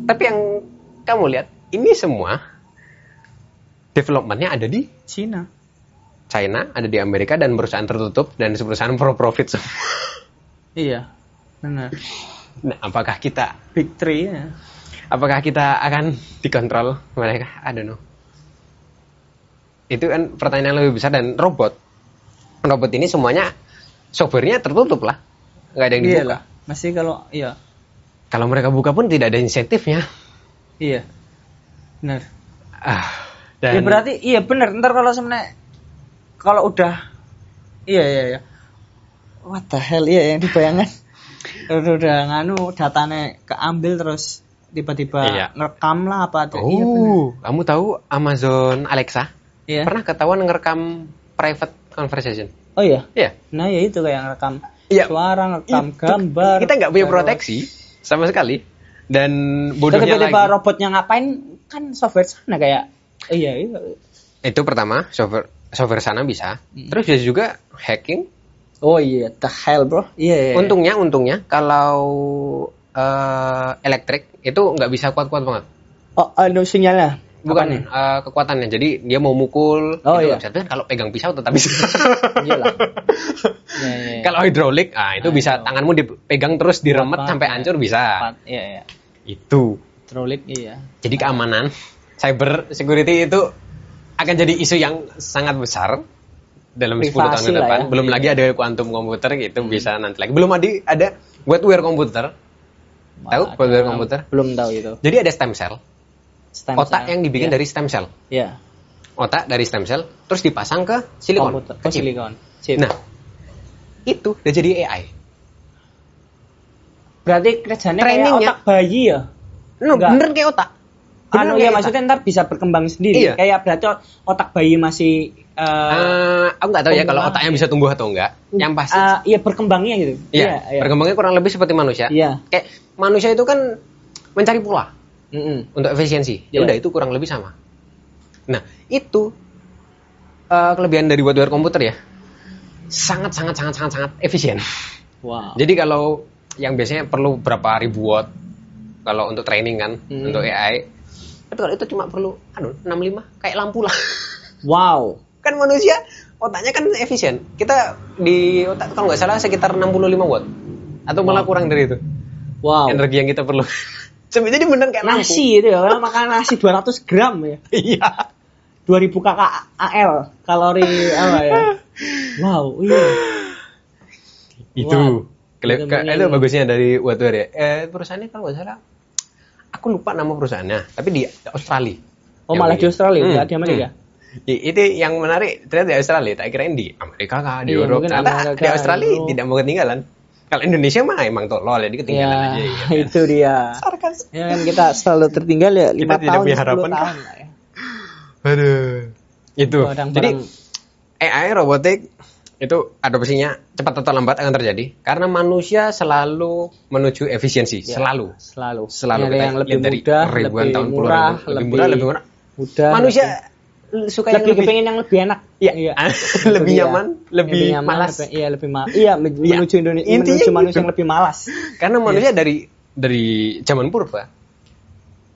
tapi yang kamu lihat, ini semua development-nya ada di China, ada di Amerika, dan perusahaan tertutup dan perusahaan pro profit semua. Iya, benar. Nah, apakah kita Big Three ya? Apakah kita akan dikontrol mereka? I don't know. Itu kan pertanyaan yang lebih besar. Dan robot ini semuanya software-nya tertutup lah, nggak ada yang dibuka. Iyalah. Masih kalau mereka buka pun tidak ada insentifnya. Iya, benar. Dan berarti benar. Ntar kalau udah what the hell yang dibayangkan udah datanya keambil terus tiba-tiba ngerekam lah apa tuh. Kamu tahu Amazon Alexa pernah ketahuan ngerekam private conversation? Oh iya? Iya. Nah itu kayak ngerekam suara, ngerekam gambar. Kita nggak punya proteksi sama sekali. Dan bodohnya tiba-tiba lagi. robotnya ngapain kan software sana kayak iya. Itu pertama, software sana bisa. Terus bisa juga hacking. Oh iya, the hell bro. Iya. Untungnya kalau elektrik itu nggak bisa kuat-kuat banget. Oh, sinyalnya. Bukan kekuatannya. Jadi dia mau mukul Oh, itu iya. nggak bisa. Tapi kalau pegang pisau tetap bisa. Iyalah. Iya. Kalau hidrolik, itu bisa itu. tanganmu dipegang terus diremet Kuat sampai banget, hancur bisa. Iya. Itu. Hidrolik iya. Jadi keamanan cyber security itu akan jadi isu yang sangat besar dalam 10 tahun Privasi ke lah depan. ya. Belum lagi ada quantum komputer gitu bisa nanti lagi. Belum ada wetware komputer. Tahu wetware komputer? Belum tahu itu. Jadi ada stem cell. Otak yang dibikin dari stem cell. Iya. Otak dari stem cell terus dipasang ke silikon. Komputer. Ke chip. Silikon. Chip. Nah, itu udah jadi AI. Berarti kerjanya kayak Trainingnya- otak bayi ya? Enggak. Bener kayak otak. Bener Ya kayak maksudnya ntar bisa berkembang sendiri. Iya. Kayak berarti otak bayi masih Aku nggak tahu ya kalau Pembunuhan. otaknya bisa tumbuh atau enggak. Yang pasti, iya berkembangnya gitu. iya, berkembangnya kurang lebih seperti manusia. Iya. Kayak manusia itu kan mencari pola Mm-mm. untuk efisiensi. Ya Iya. udah itu kurang lebih sama. Nah itu kelebihan dari wetware komputer ya, sangat efisien. Wow. Jadi kalau yang biasanya perlu berapa ribu watt kalau untuk training kan untuk AI, tapi kalau itu cuma perlu 65 kayak lampu lah. Wow. Kan manusia otaknya kan efisien. Kita di otak kalau nggak salah sekitar 65 watt atau malah kurang dari itu Wow. energi yang kita perlu. Jadi bener kayak lampu. Nasi itu ya, kalau makan nasi 200 gram ya. Iya. 2000 kcal kalori apa ya. Wow, iya. Itu. Bener-bener. Itu bagusnya dari wetware ya. Perusahaannya kalau nggak salah, aku lupa nama perusahaannya, tapi di Australia. Oh Yang malah bikin. di Australia, nggak di Amerika. Itu yang menarik ternyata di Australia. Tak kirain di Amerika kah, di Iya, Eropa. mungkin Ternyata Amerika, di Australia Eropa. tidak mau ketinggalan. Kalau Indonesia mah emang tolol ya, ketinggalan Ya, aja. Ya. itu dia. Sarkas. Ya kan kita selalu tertinggal ya 5 tidak tahun, punya 10 harapan, tahun lah ya. Aduh. Itu. Barang-barang- Jadi AI robotik itu adopsinya cepat atau lambat akan terjadi karena manusia selalu menuju efisiensi, Ya, selalu. selalu. Selalu Nyari kita yang lebih lihat dari mudah, ribuan lebih tahun, puluhan murah, tahun, lebih murah, lebih murah. mudah. Manusia suka yang lebih lebih kepengen yang lebih enak. Iya. Lebih Itu dia. nyaman, lebih nyaman, malas. Iya, lebih malas. Iya, menuju Indonesia, Intinya menuju manusia gitu. yang lebih malas. Karena manusia dari zaman purba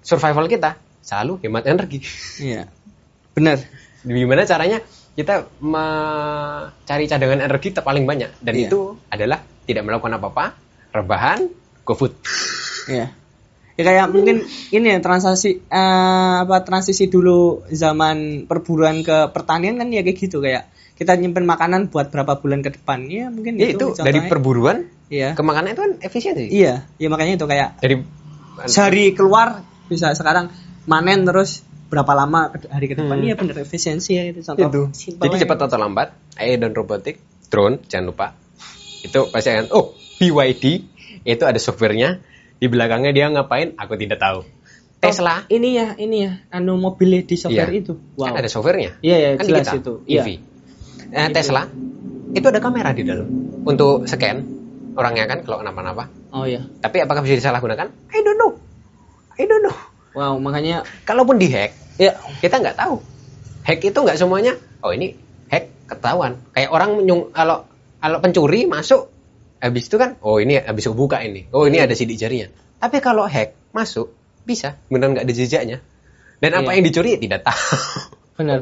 survival kita selalu hemat energi. Iya. Benar. Gimana caranya kita mencari cadangan energi paling banyak dan Iya. itu adalah tidak melakukan apa-apa, rebahan, GoFood. Iya. Ya kayak mungkin ini ya transisi dulu zaman perburuan ke pertanian kan ya kayak gitu kayak kita nyimpen makanan buat berapa bulan ke depan ya mungkin Ya itu dari contohnya. perburuan Iya. ke makanan itu kan efisiensi. Iya, ya makanya itu kayak Dari sehari keluar bisa sekarang manen terus berapa lama hari ke depan ya bener efisiensi ya itu contoh. itu. Simpelnya. Jadi cepat atau lambat, AI dan robotik, drone jangan lupa. Itu pasti akan BYD itu ada softwarenya. Di belakangnya dia ngapain? Aku tidak tahu. Tesla Ini ya anu mobilnya di software Iya. itu. Wow. kan ada softwarenya. Iya, kan jelas kita, itu. EV. Iya. Tesla itu ada kamera di dalam untuk scan orangnya kan kalau kenapa-napa. Oh iya. Tapi apakah bisa disalahgunakan? I don't know. Wow, makanya Kalaupun dihack, ya kita nggak tahu. Hack itu nggak semuanya. Oh ini hack ketahuan. Kayak orang kalau pencuri masuk, habis itu kan, oh ini habis buka ini. Oh ini ada sidik jarinya. Tapi kalau hack masuk, bisa benar nggak ada jejaknya. Dan apa Iya. yang dicuri tidak tahu. benar.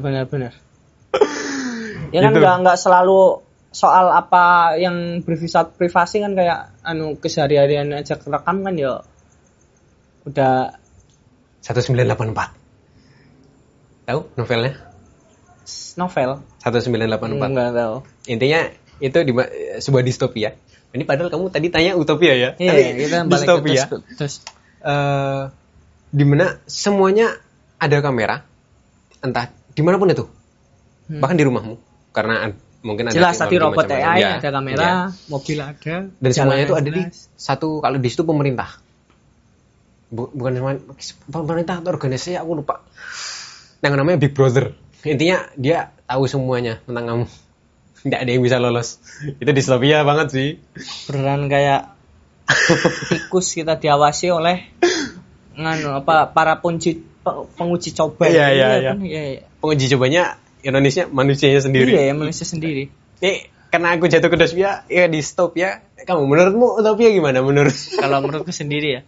Ya kan Gitu. nggak selalu soal apa yang bersifat privasi kan kayak anu keseharian aja kerekam kan ya udah 1984. Tahu novelnya? novel. 1984. Enggak tahu. Intinya itu sebuah distopia. Ini padahal kamu tadi tanya utopia ya. Iya, Tapi kita balik distopia. ke terus. Di mana semuanya ada kamera, entah dimanapun itu, bahkan di rumahmu, karena mungkin ada Jelas tadi teknologi robot macam-macam. AI Ya, ada kamera, ya. mobil ada. Dan semuanya itu ada di jelas. satu, kalau di situ pemerintah, bukan cuma pemerintah atau organisasi, aku lupa. Yang namanya Big Brother. Intinya dia tahu semuanya tentang kamu. Nggak ada yang bisa lolos. Itu distopia banget sih. Beneran kayak tikus kita diawasi oleh para penguji coba. Iya. Kan? Iya. Penguji cobanya Indonesia manusianya sendiri. Iya, manusia sendiri. Karena aku jatuh ke dystopia, ya distopia. Kamu menurutmu utopia gimana menurut? Kalau menurutku sendiri ya.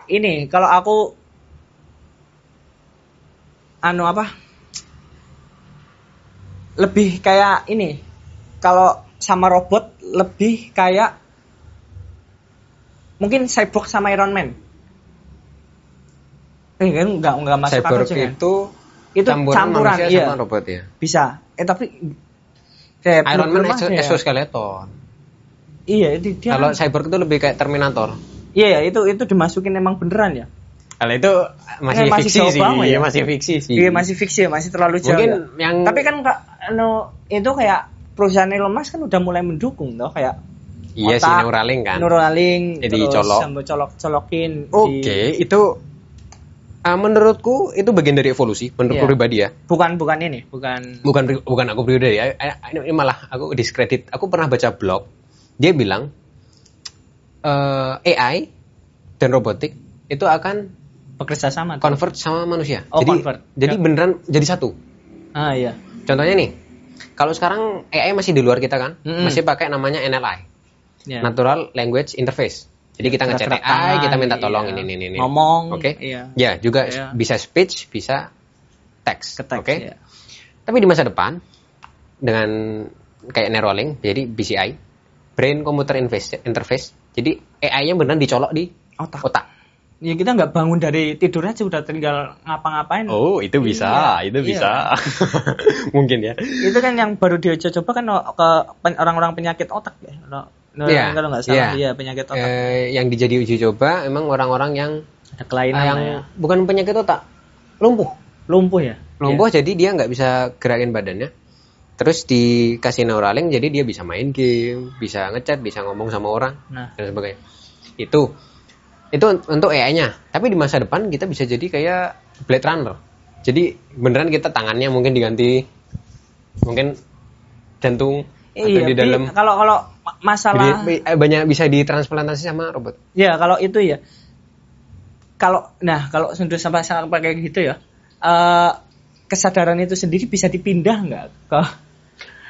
Ini kalau aku lebih kayak ini. Kalau sama robot lebih kayak mungkin Cyborg sama Iron Man. Kan enggak masuk Cyborg akal itu campuran manusia sama robot ya. Bisa. Tapi kayak Iron Man exoskeleton. Iya, dia. Kalau Cyborg itu lebih kayak Terminator. Iya, itu dimasukin emang beneran ya. Kalau itu masih fiksi sih. Ya? Masih fiksi sih. Iya, masih fiksi, masih terlalu jauh. Mungkin ya. Tapi kan itu kayak perusahaan Elon Musk kan udah mulai mendukung toh kayak iya sih Neuralink kan. Neuralink jadi colokin. Oke, itu menurutku itu bagian dari evolusi menurutku pribadi ya. Bukan aku pribadi ya. Ini malah aku diskredit. Aku pernah baca blog, dia bilang AI dan robotik itu akan bekerja sama, convert sama manusia. Jadi beneran jadi satu. Iya. Contohnya nih, kalau sekarang AI masih di luar kita kan, masih pakai namanya NLI, Natural Language Interface. Jadi kita ngechat AI, kita minta tolong ini. Ngomong. Oke. Ya, juga bisa speech, bisa text. Oke. Tapi di masa depan dengan kayak Neuralink, jadi BCI, Brain Computer Interface. Jadi AI-nya beneran dicolok di otak. Ya kita nggak bangun dari tidur aja udah tinggal ngapa-ngapain. Oh, itu bisa, bisa. Mungkin ya. Itu kan yang baru coba kan ke orang-orang penyakit otak ya. Kalau nggak salah, penyakit otak. Yang dijadi uji coba emang orang-orang yang ada kelainan bukan penyakit otak, lumpuh ya. Jadi dia nggak bisa gerakin badannya. Terus dikasih Neuralink, jadi dia bisa main game, bisa ngechat, bisa ngomong sama orang, dan sebagainya. Itu untuk AI-nya. Tapi di masa depan kita bisa jadi kayak Blade Runner. Jadi beneran kita tangannya mungkin diganti, mungkin jantung atau di dalam. Kalau masalah banyak bisa ditransplantasi sama robot. Ya kalau itu ya. Kalau sudah sampai kayak gitu ya, kesadaran itu sendiri bisa dipindah nggak ke?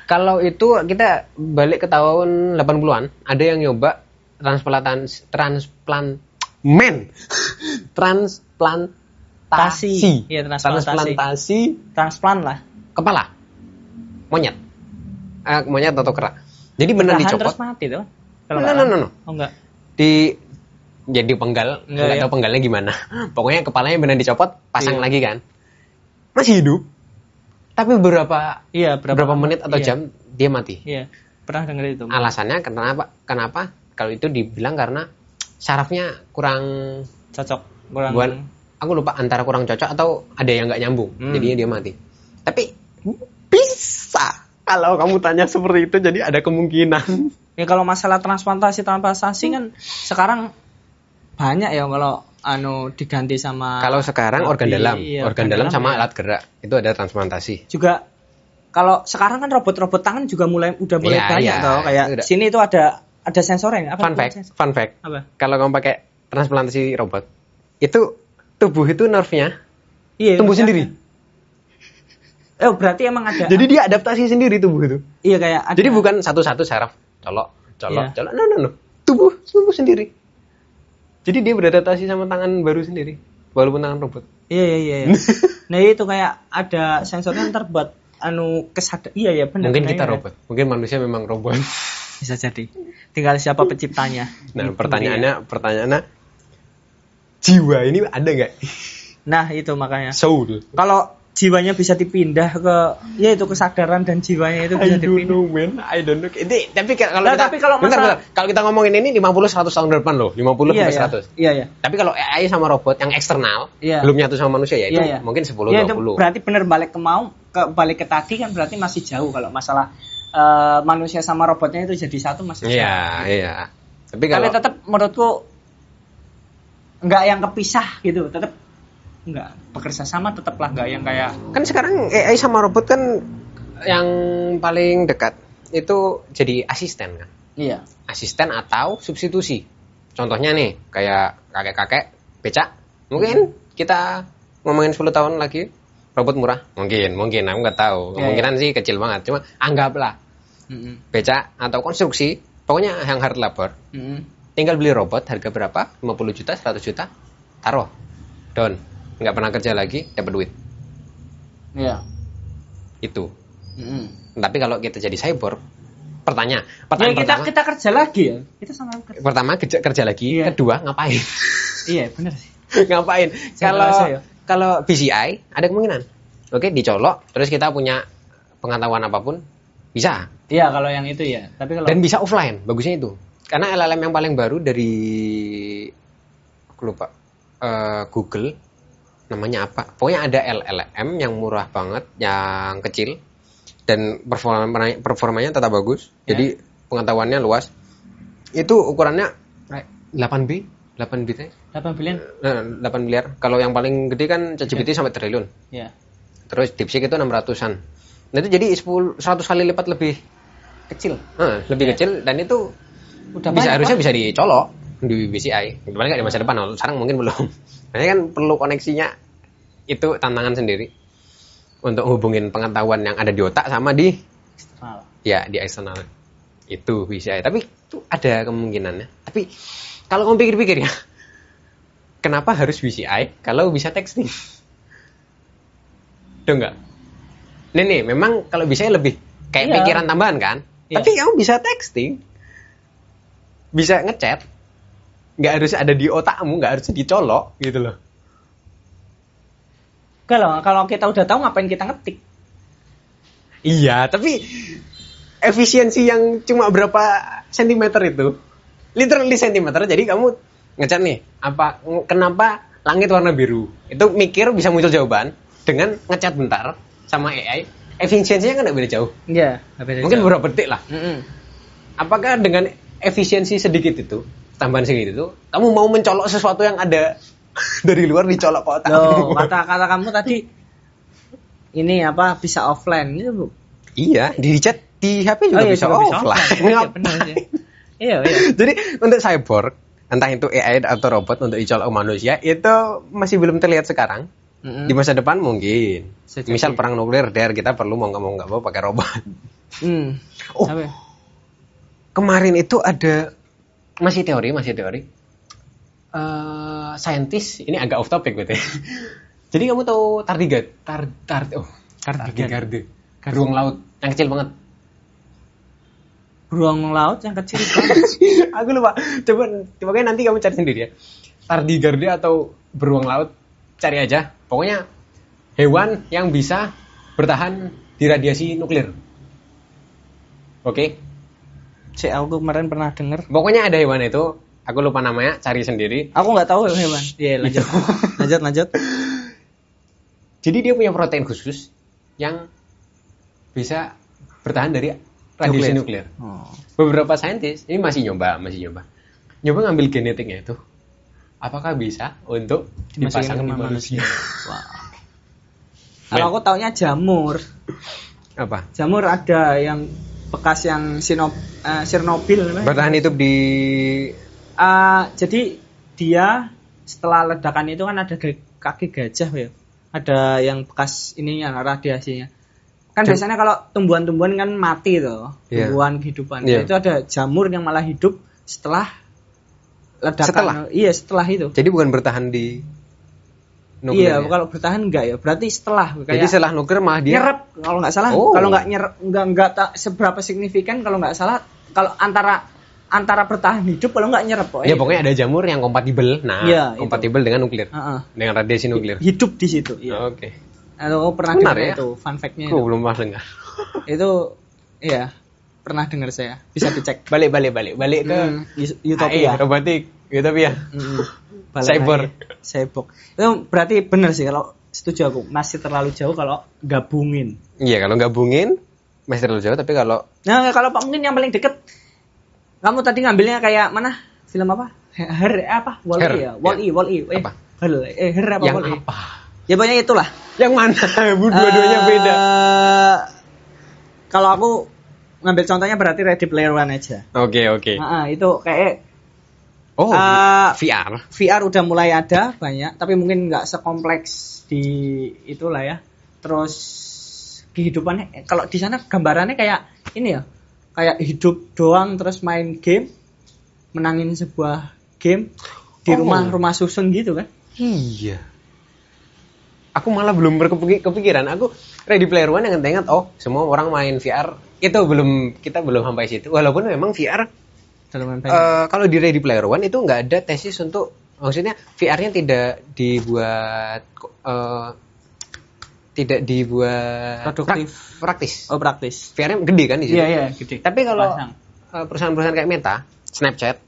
Kalau itu kita balik ke tahun 80-an, ada yang nyoba transplantasi. Iya, transplantasi. Transplant lah. Kepala. Monyet atau kera. Jadi benar dicopot. Terus mati tuh. No. Oh enggak. Jadi penggal, enggak tahu penggalnya gimana. Pokoknya kepalanya benar dicopot, pasang lagi kan. Masih hidup. Tapi berapa menit atau jam dia mati. Iya. Pernah dengar itu. Alasannya kenapa? Kalau itu dibilang karena sarafnya kurang cocok, aku lupa antara kurang cocok atau ada yang nggak nyambung, jadinya dia mati. Tapi bisa kalau kamu tanya seperti itu, jadi ada kemungkinan. Ya kalau masalah transplantasi kan sekarang banyak ya kalau diganti sama. Kalau sekarang organ dalam sama alat gerak itu ada transplantasi. Juga kalau sekarang kan robot tangan juga udah mulai banyak tau kayak sini itu ada sensornya. Fun fact. Apa? Kalau kamu pakai transplantasi robot, itu tubuh itu nerve-nya tumbuh sendiri. Berarti emang ada. Jadi dia adaptasi sendiri tubuh itu. Iya kayak ada. Jadi bukan satu-satu saraf colok. No. Tubuh sendiri. Jadi dia beradaptasi sama tangan baru sendiri, walaupun tangan robot. Iya. Nah itu kayak ada sensornya ntar buat kesadar. Iya benar. Mungkin kita robot. Mungkin manusia memang robot. Bisa jadi. Tinggal siapa penciptanya. Nah, pertanyaannya jiwa ini ada nggak? Nah, itu makanya. Soul. Kalau jiwanya bisa dipindah ke itu kesadaran dan jiwanya itu bisa dipindah. I don't know. Tapi kalau kita ngomongin ini 50-100 tahun depan loh, 50-100. Iya. Tapi kalau AI sama robot yang eksternal, belum nyatu sama manusia ya itu mungkin 10-20. Itu berarti benar balik ke tadi kan berarti masih jauh kalau masalah manusia sama robotnya itu jadi satu masih jauh. Iya. Tapi tetap menurutku nggak yang kepisah gitu, tetap nggak bekerja sama, tetaplah nggak yang kayak kan sekarang AI sama robot kan yang paling dekat itu jadi asisten kan. Iya. asisten atau substitusi. Contohnya nih, kayak kakek-kakek becak. Mungkin kita ngomongin 10 tahun lagi robot murah. Mungkin aku nggak tahu. Kemungkinan sih kecil banget. Cuma anggaplah becak atau konstruksi, pokoknya yang hard labor. Tinggal beli robot harga berapa? 50 juta, 100 juta, taruh, down. Nggak pernah kerja lagi, dapat duit. Iya. Itu. Tapi kalau kita jadi cyborg, pertanyaan pertama, kita kerja lagi ya. Kita sama kerja. Pertama kerja lagi, kedua ngapain? Iya, benar sih. Ngapain? Kalau BCI ada kemungkinan. Oke, dicolok, terus kita punya pengetahuan apapun, bisa. Iya, kalau yang itu ya. Tapi kalau dan bisa offline, bagusnya itu. Karena LLM yang paling baru dari aku lupa Google, namanya apa? Pokoknya ada LLM yang murah banget, yang kecil, dan performanya tetap bagus. Jadi pengetahuannya luas. Itu ukurannya 8 bit. 8 bilion. 8 miliar. Kalau yang paling gede kan ChatGPT sampai triliun. Iya. Terus DeepSeek itu 600-an. Nah itu jadi 100 kali lipat lebih kecil. Lebih kecil, dan itu udah harusnya bisa dicolok di BCI. Gimana nggak di masa depan? Sekarang mungkin belum. Makanya kan perlu koneksinya, itu tantangan sendiri untuk hubungin pengetahuan yang ada di otak sama di eksternal. Ya, di eksternal. Itu BCI. Tapi itu ada kemungkinannya. Tapi kalau kamu pikir-pikir ya, kenapa harus BCI kalau bisa texting? Tuh enggak? Nih, memang kalau BCI lebih kayak pikiran tambahan kan? Tapi kamu bisa texting, bisa ngechat, nggak harus ada di otakmu, nggak harus dicolok gitu loh. Kalau kita udah tahu, ngapain kita ngetik? Iya, tapi efisiensi yang cuma berapa sentimeter itu, literally sentimeter. Jadi kamu ngechat nih, kenapa langit warna biru? Itu mikir bisa muncul jawaban dengan ngechat bentar sama AI. Efisiensinya kan nggak beda jauh. Iya, beda mungkin jauh. beberapa detik lah. Apakah dengan efisiensi sedikit itu, tambahan sedikit itu, kamu mau mencolok sesuatu yang ada dari luar, dicolok ke otak? Loh, kata kamu tadi ini apa, bisa offline gitu, Bu? Iya, di chat di HP juga bisa offline. Iya, benar sih. Iya. Jadi untuk cyborg, entah itu AI atau robot untuk dicolok ke manusia, itu masih belum terlihat sekarang. Di masa depan mungkin. Misal perang nuklir, kita perlu mau nggak mau pakai robot. Kemarin itu ada masih teori. Saintis, ini agak off topic gitu ya. Jadi kamu tahu tardigrade? Beruang laut yang kecil banget. Beruang laut yang kecil banget. Aku lupa. Coba nanti kamu cari sendiri ya. Tardigrade atau beruang laut, cari aja. Pokoknya hewan yang bisa bertahan di radiasi nuklir. Oke? Aku kemarin pernah dengar. Pokoknya ada hewan itu, aku lupa namanya, cari sendiri. Aku nggak tahu hewan. Iya, lanjut. Jadi dia punya protein khusus yang bisa bertahan dari radiasi nuklir. Beberapa saintis ini masih nyoba ngambil genetiknya itu. Apakah bisa untuk dipasang di manusia? Wow. Kalau aku taunya jamur. Apa? Jamur ada yang bekas yang Chernobyl. Bertahan hidup di. Jadi dia setelah ledakan itu kan ada kaki gajah ya. Ada yang bekas ininya, radiasinya. Kan biasanya kalau tumbuhan-tumbuhan kan mati tuh, tumbuhan kehidupan. Itu ada jamur yang malah hidup setelah ledakan. Setelah itu. Jadi bukan bertahan di nuklir. Iya, kalau bertahan enggak ya. Berarti setelah. Jadi setelah nuklir malah dia nyerap kalau nggak salah. Kalau nggak nyerap, nggak seberapa signifikan kalau nggak salah. Kalau antara bertahan hidup, kalau nggak nyerap. Pokoknya ada jamur yang kompatibel. Kompatibel dengan nuklir. Dengan radiasi nuklir. Hidup di situ. Iya. Oke. Aku pernah dengar itu, fun fact-nya. Aku belum pernah dengar. Itu, pernah dengar saya. Bisa dicek. Balik ke Utopia. Robotik, Utopia. Cyborg. Itu berarti benar sih, kalau setuju aku. Masih terlalu jauh kalau gabungin. Iya, kalau gabungin masih terlalu jauh, tapi kalau mungkin yang paling deket, kamu tadi ngambilnya kayak mana? Film apa? Wall-E. Apa? Wall-E. Apa? Ya pokoknya itulah. Yang mana? Dua-duanya beda. Kalau aku ngambil contohnya berarti Ready Player One aja. Oke. Itu kayak VR. VR udah mulai ada banyak, tapi mungkin nggak sekompleks di itulah ya. Terus kehidupannya, kalau di sana gambarannya kayak ini ya, kayak hidup doang terus main game, menangin sebuah game di rumah susun gitu kan? Iya. Aku malah belum kepikiran. Aku Ready Player One yang ingat, semua orang main VR. Kita belum sampai situ. Walaupun memang VR kalau di Ready Player One itu nggak ada tesis untuk, maksudnya VR-nya tidak dibuat praktis. Oh, praktis. VR-nya gede kan di situ. Iya, gede. Tapi kalau perusahaan-perusahaan kayak Meta, Snapchat,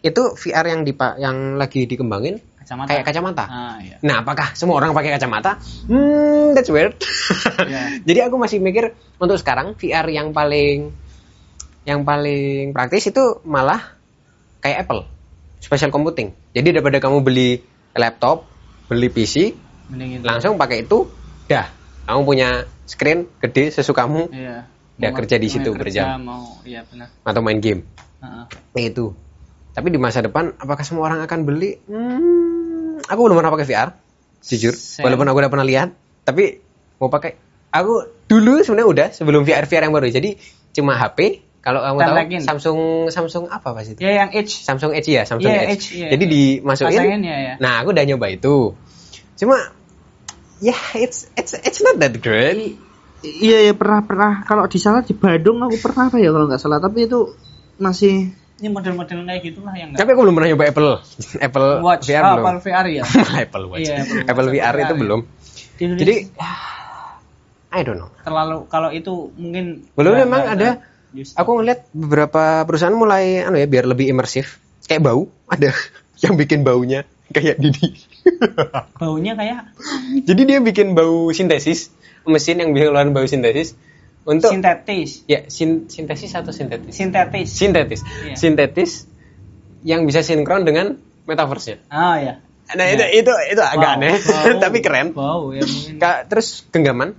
itu VR yang lagi dikembangin kayak kacamata. Iya. Nah, apakah semua orang pakai kacamata? That's weird. Yeah. Jadi aku masih mikir untuk sekarang VR yang paling praktis itu malah kayak Apple, spatial computing. Jadi daripada kamu beli laptop, beli PC, langsung pakai itu, dah, kamu punya screen gede sesukamu, udah kerja di situ berjam, atau main game. Itu. Tapi di masa depan, apakah semua orang akan beli? Aku belum pernah pakai VR, jujur. Walaupun aku udah pernah lihat, tapi mau pakai. Aku dulu sebenarnya udah sebelum VR yang baru. Jadi cuma HP. Kalau kamu tahu Samsung apa pas itu? Ya, yang Edge. Samsung Edge ya, Samsung Edge. Iya. Jadi dimasukin. Nah, aku udah nyoba itu. Cuma it's not that great. Iya, pernah. Kalau di sana di Bandung aku pernah kalau nggak salah. Tapi itu masih ini model-model kayak gitulah yang enggak. Tapi aku belum pernah nyoba Apple Watch, VR belum. Apple VR ya. Apple Watch. Iya, Apple VR itu belum. Jadi I don't know. Terlalu kalau itu mungkin belum memang ada. Aku ngeliat beberapa perusahaan mulai biar lebih imersif. Kayak bau, ada yang bikin baunya kayak Didi. Baunya kayak? Jadi dia bikin bau sintesis, mesin yang bisa keluarin bau sintesis untuk sintetis. Ya, sintesis atau sintetis? Sintetis. Iya. Sintetis yang bisa sinkron dengan metaverse-nya. Ya. Nah, itu agak aneh, tapi keren. Bau ya mungkin. Terus genggaman.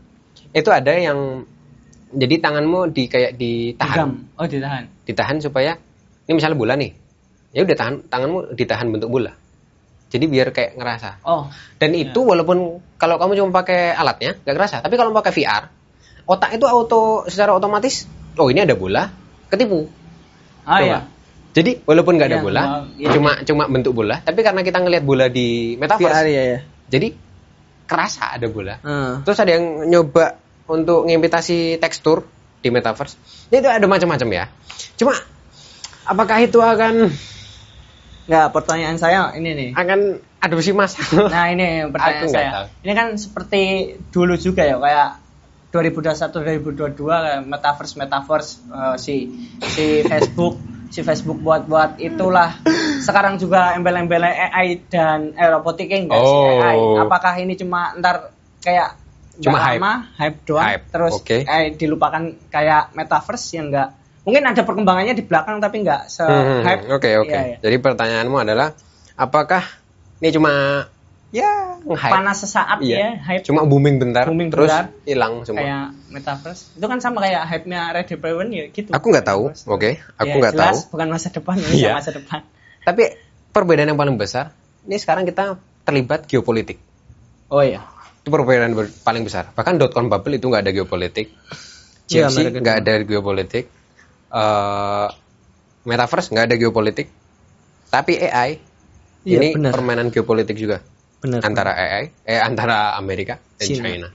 Itu ada yang jadi tanganmu ditahan. Ditahan. Ditahan supaya ini misalnya bola nih. Ya udah tanganmu ditahan bentuk bola. Jadi biar kayak ngerasa. Dan itu walaupun kalau kamu cuma pakai alatnya enggak ngerasa, tapi kalau pakai VR, otak itu secara otomatis, ini ada bola, ketipu. Iya. Jadi walaupun enggak ada bola, cuma bentuk bola, tapi karena kita ngelihat bola di metaverse. VR, Jadi kerasa ada bola. Terus ada yang nyoba untuk ngimitasi tekstur di metaverse. Itu ada macam-macam ya. Cuma apakah itu akan pertanyaan saya ini nih. Akan adopsi massa. Nah, ini pertanyaan saya. Ini kan seperti dulu juga ya, kayak 2021 2022 metaverse si Facebook buat itulah. Sekarang juga embel-embel AI dan robotik enggak sih AI. Apakah ini cuma ntar kayak cuma hype doang, terus dilupakan kayak metaverse yang enggak, mungkin ada perkembangannya di belakang tapi enggak se-hype. Iya. Jadi pertanyaanmu adalah apakah ini cuma hype, panas sesaat hype, cuma booming bentar terus hilang semua kayak metaverse. Itu kan sama kayak hype-nya Ready Player One ya gitu. Aku nggak tahu. Aku nggak tahu. Bukan masa depan, masa depan. Tapi perbedaan yang paling besar ini sekarang kita terlibat geopolitik. Itu perbedaan paling besar. Bahkan .com bubble itu nggak ada geopolitik. GFC nggak ada geopolitik. Metaverse nggak ada geopolitik. Tapi AI ini permainan geopolitik juga. Antara AI, antara Amerika dan China.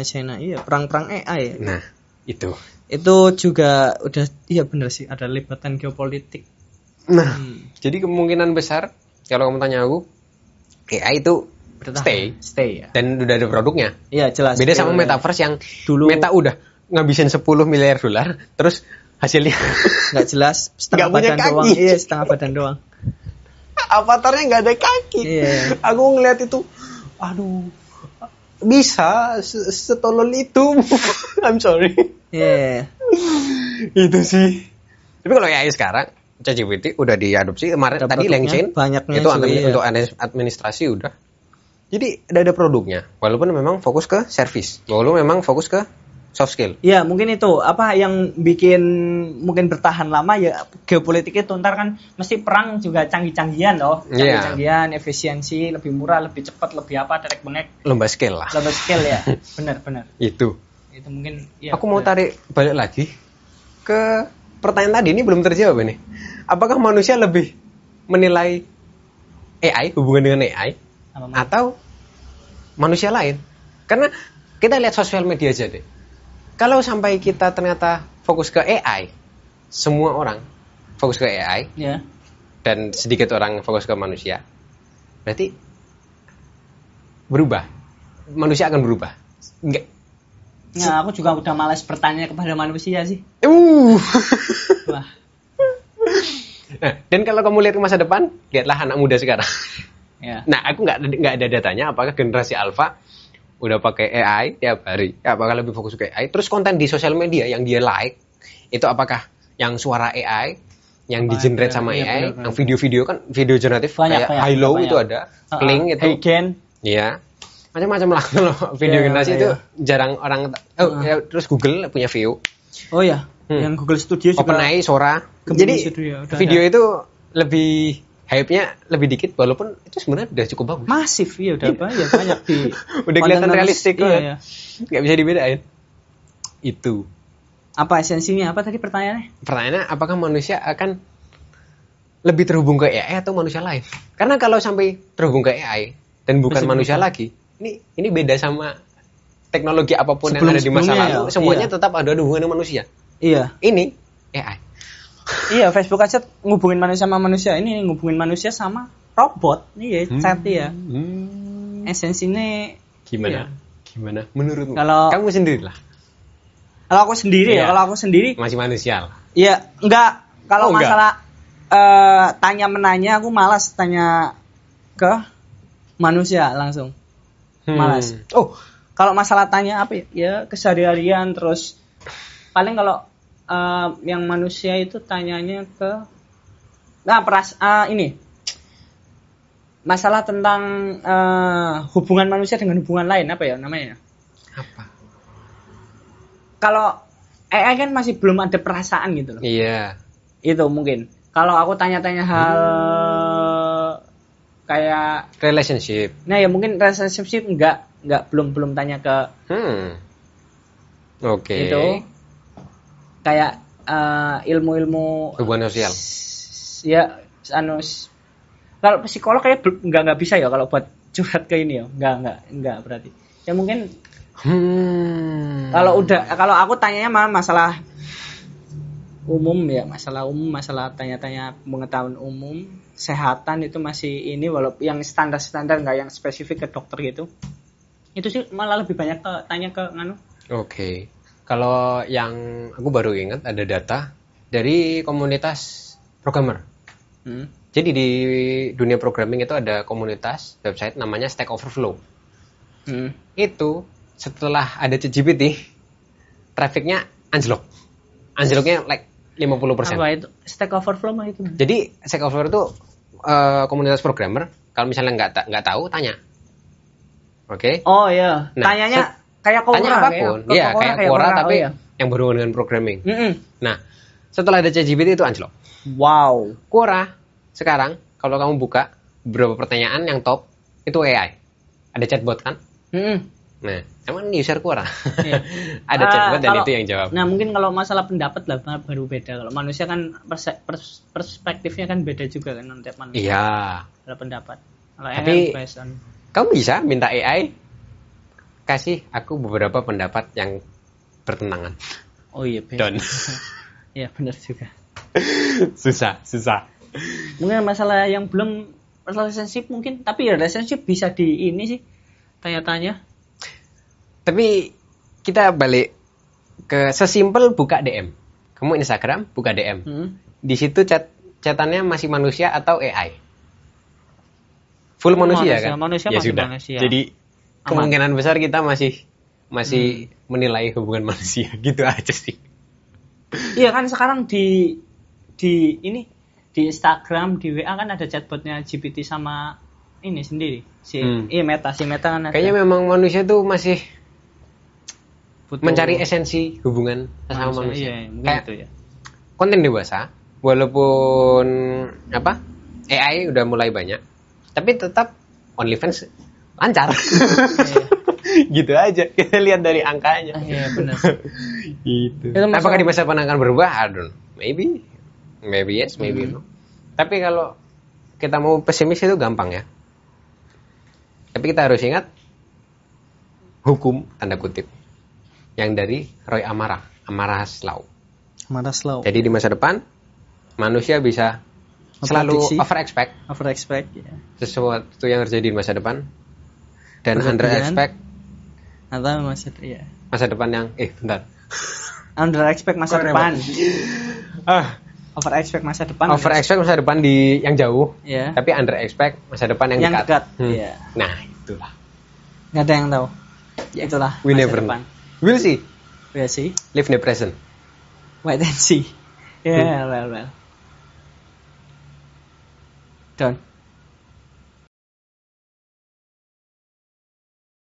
China. Iya, perang AI. Nah, itu juga udah benar sih, ada libatan geopolitik. Nah, jadi kemungkinan besar kalau kamu tanya aku, AI itu stay ya. Dan udah ada produknya. Iya, jelas. Beda sama metaverse yang dulu Meta udah ngabisin 10 miliar dolar terus hasilnya nggak jelas, setengah badan doang. Iya, setengah badan doang. Avatarnya nggak ada kaki. Aku ngeliat itu, bisa setolol itu. I'm sorry. Itu sih. Tapi kalau AI sekarang ChatGPT udah diadopsi kemarin tadi LangChain itu untuk administrasi udah. Jadi ada produknya, walaupun memang fokus ke service, walaupun memang fokus ke soft skill. Ya mungkin itu apa yang bikin mungkin bertahan lama ya geopolitik itu. Ntar kan mesti perang juga canggih-canggihan loh, canggih-canggihan, efisiensi, lebih murah, lebih cepat, lebih apa, derek bengek. Lomba skill lah. Lomba skill ya, benar. Itu Mungkin. Ya, aku mau tarik balik lagi ke pertanyaan tadi, ini belum terjawab ini. Apakah manusia lebih menilai AI, hubungan dengan AI, atau manusia lain? Karena kita lihat sosial media aja deh. Kalau sampai kita ternyata fokus ke AI, semua orang fokus ke AI, ya. Dan sedikit orang fokus ke manusia, berarti berubah. Manusia akan berubah. Enggak. Nah, aku juga udah malas bertanya kepada manusia sih. Wah. Nah, dan kalau kamu lihat ke masa depan, lihatlah anak muda sekarang. Ya. Nah, aku nggak ada datanya apakah generasi alpha udah pakai AI tiap hari, apakah lebih fokus ke AI, terus konten di sosial media yang dia like itu apakah yang suara AI yang di-generate sama AI, yang video-video kan video generatif kayak high-low itu ada, Kling itu, iya, macam-macam lah. Kalau video generasi itu jarang orang, terus Google punya View, yang Google Studio juga, OpenAI, Sora, jadi video itu lebih hype-nya lebih dikit, walaupun itu sebenarnya udah cukup bagus. Masif, iya udah banyak di. Udah kelihatan realistik, nggak bisa dibedain. Itu. Apa esensinya? Apa tadi pertanyaannya? Pertanyaannya, apakah manusia akan lebih terhubung ke AI atau manusia lain? Karena kalau sampai terhubung ke AI dan bukan manusia lagi, ini beda sama teknologi apapun yang ada di masa lalu, semuanya tetap ada hubungan dengan manusia. Iya. Ini AI. Iya, Facebook aja ngubungin manusia sama manusia. Ini ngubungin manusia sama robot. Iya, chat ya. Esensinya gimana? Gimana menurutmu? Kalau kamu sendirilah. Kalau aku sendiri kalau aku sendiri masih manusia lah. Iya, enggak. Kalau masalah tanya menanya, aku malas tanya ke manusia langsung. Malas. Kalau masalah tanya apa ya keseharian, terus paling kalau yang manusia itu tanyanya ke ini masalah tentang hubungan manusia dengan hubungan lain, apa ya namanya? Apa? Kalau AI kan masih belum ada perasaan gitu loh. Iya. Itu mungkin. Kalau aku tanya-tanya hal kayak relationship. Nah ya mungkin relationship enggak belum tanya ke. Oke. Itu kayak ilmu-ilmu hubungan sosial. Ya, kalau psikolog kayak nggak bisa ya kalau buat curhat ke ini ya. Nggak berarti. Ya mungkin kalau aku tanyanya masalah umum ya, masalah tanya-tanya pengetahuan umum, kesehatan itu masih ini, walaupun yang standar-standar nggak yang spesifik ke dokter gitu. Itu sih malah lebih banyak tanya ke nganu. Oke. Kalau yang aku baru ingat ada data dari komunitas programmer. Jadi di dunia programming itu ada komunitas website namanya Stack Overflow. Itu setelah ada ChatGPT, trafficnya anjlok. Anjloknya like 50%. Apa itu? Stack Overflow mah itu. Jadi Stack Overflow itu komunitas programmer. Kalau misalnya nggak tahu, tanya. Oke? Oh iya. Nah, tanyanya kayak Quora, tanya apapun. Iya, kayak Quora tapi yang berhubungan dengan programming. Nah, setelah ada ChatGPT itu anjlok. Wow. Quora sekarang kalau kamu buka beberapa pertanyaan yang top itu AI. Ada chatbot kan? Nah, emang user Quora. Iya. Ada chatbot dan itu yang jawab. Nah, mungkin kalau masalah pendapat lah baru beda. Kalau manusia kan perspektifnya kan beda juga kan tiap manusia. Iya. Kalau pendapat. Kalau tapi kamu bisa minta AI kasih aku beberapa pendapat yang bertentangan. Oh iya, Don. Iya, benar juga. susah. Mungkin masalah yang belum relationship mungkin, tapi ya relationship bisa di ini sih tanya-tanya. Tapi kita balik ke sesimpel buka DM. Kamu Instagram buka DM. Di situ chatannya masih manusia atau AI? Full manusia kan? Manusia ya masih sudah. Manusia. Jadi kemungkinan besar kita masih menilai hubungan manusia gitu aja sih. Iya kan sekarang di ini di Instagram, di WA kan ada chatbotnya GPT sama ini sendiri si Meta kan ada. Kayaknya memang manusia tuh masih Butuh mencari esensi hubungan sesama manusia. Iya, mungkin Kayak itu ya. konten dewasa, walaupun AI udah mulai banyak, tapi tetap OnlyFans lancar. Iya. Gitu aja. Kita lihat dari angkanya. Iya, benar. Gitu. Itu Apakah di masa depan akan berubah? I don't know. Maybe yes, maybe no. Tapi kalau kita mau pesimis itu gampang ya. Tapi kita harus ingat hukum tanda kutip yang dari Roy Amara's Law. Slow. Jadi di masa depan manusia bisa selalu Memprediksi. over expect ya. sesuatu yang terjadi di masa depan dan Berlebihan. under expect Atau masa depan yang bentar. under expect masa depan. Over expect masa depan. Over expect masa depan di yang jauh. Iya. Tapi under expect masa depan yang dekat. Iya. Nah, itulah. Nggak ada yang tahu. Ya itulah We masa never depan. know. We'll see. We'll see. Live in the present. Wait and see. Yeah, well. Done.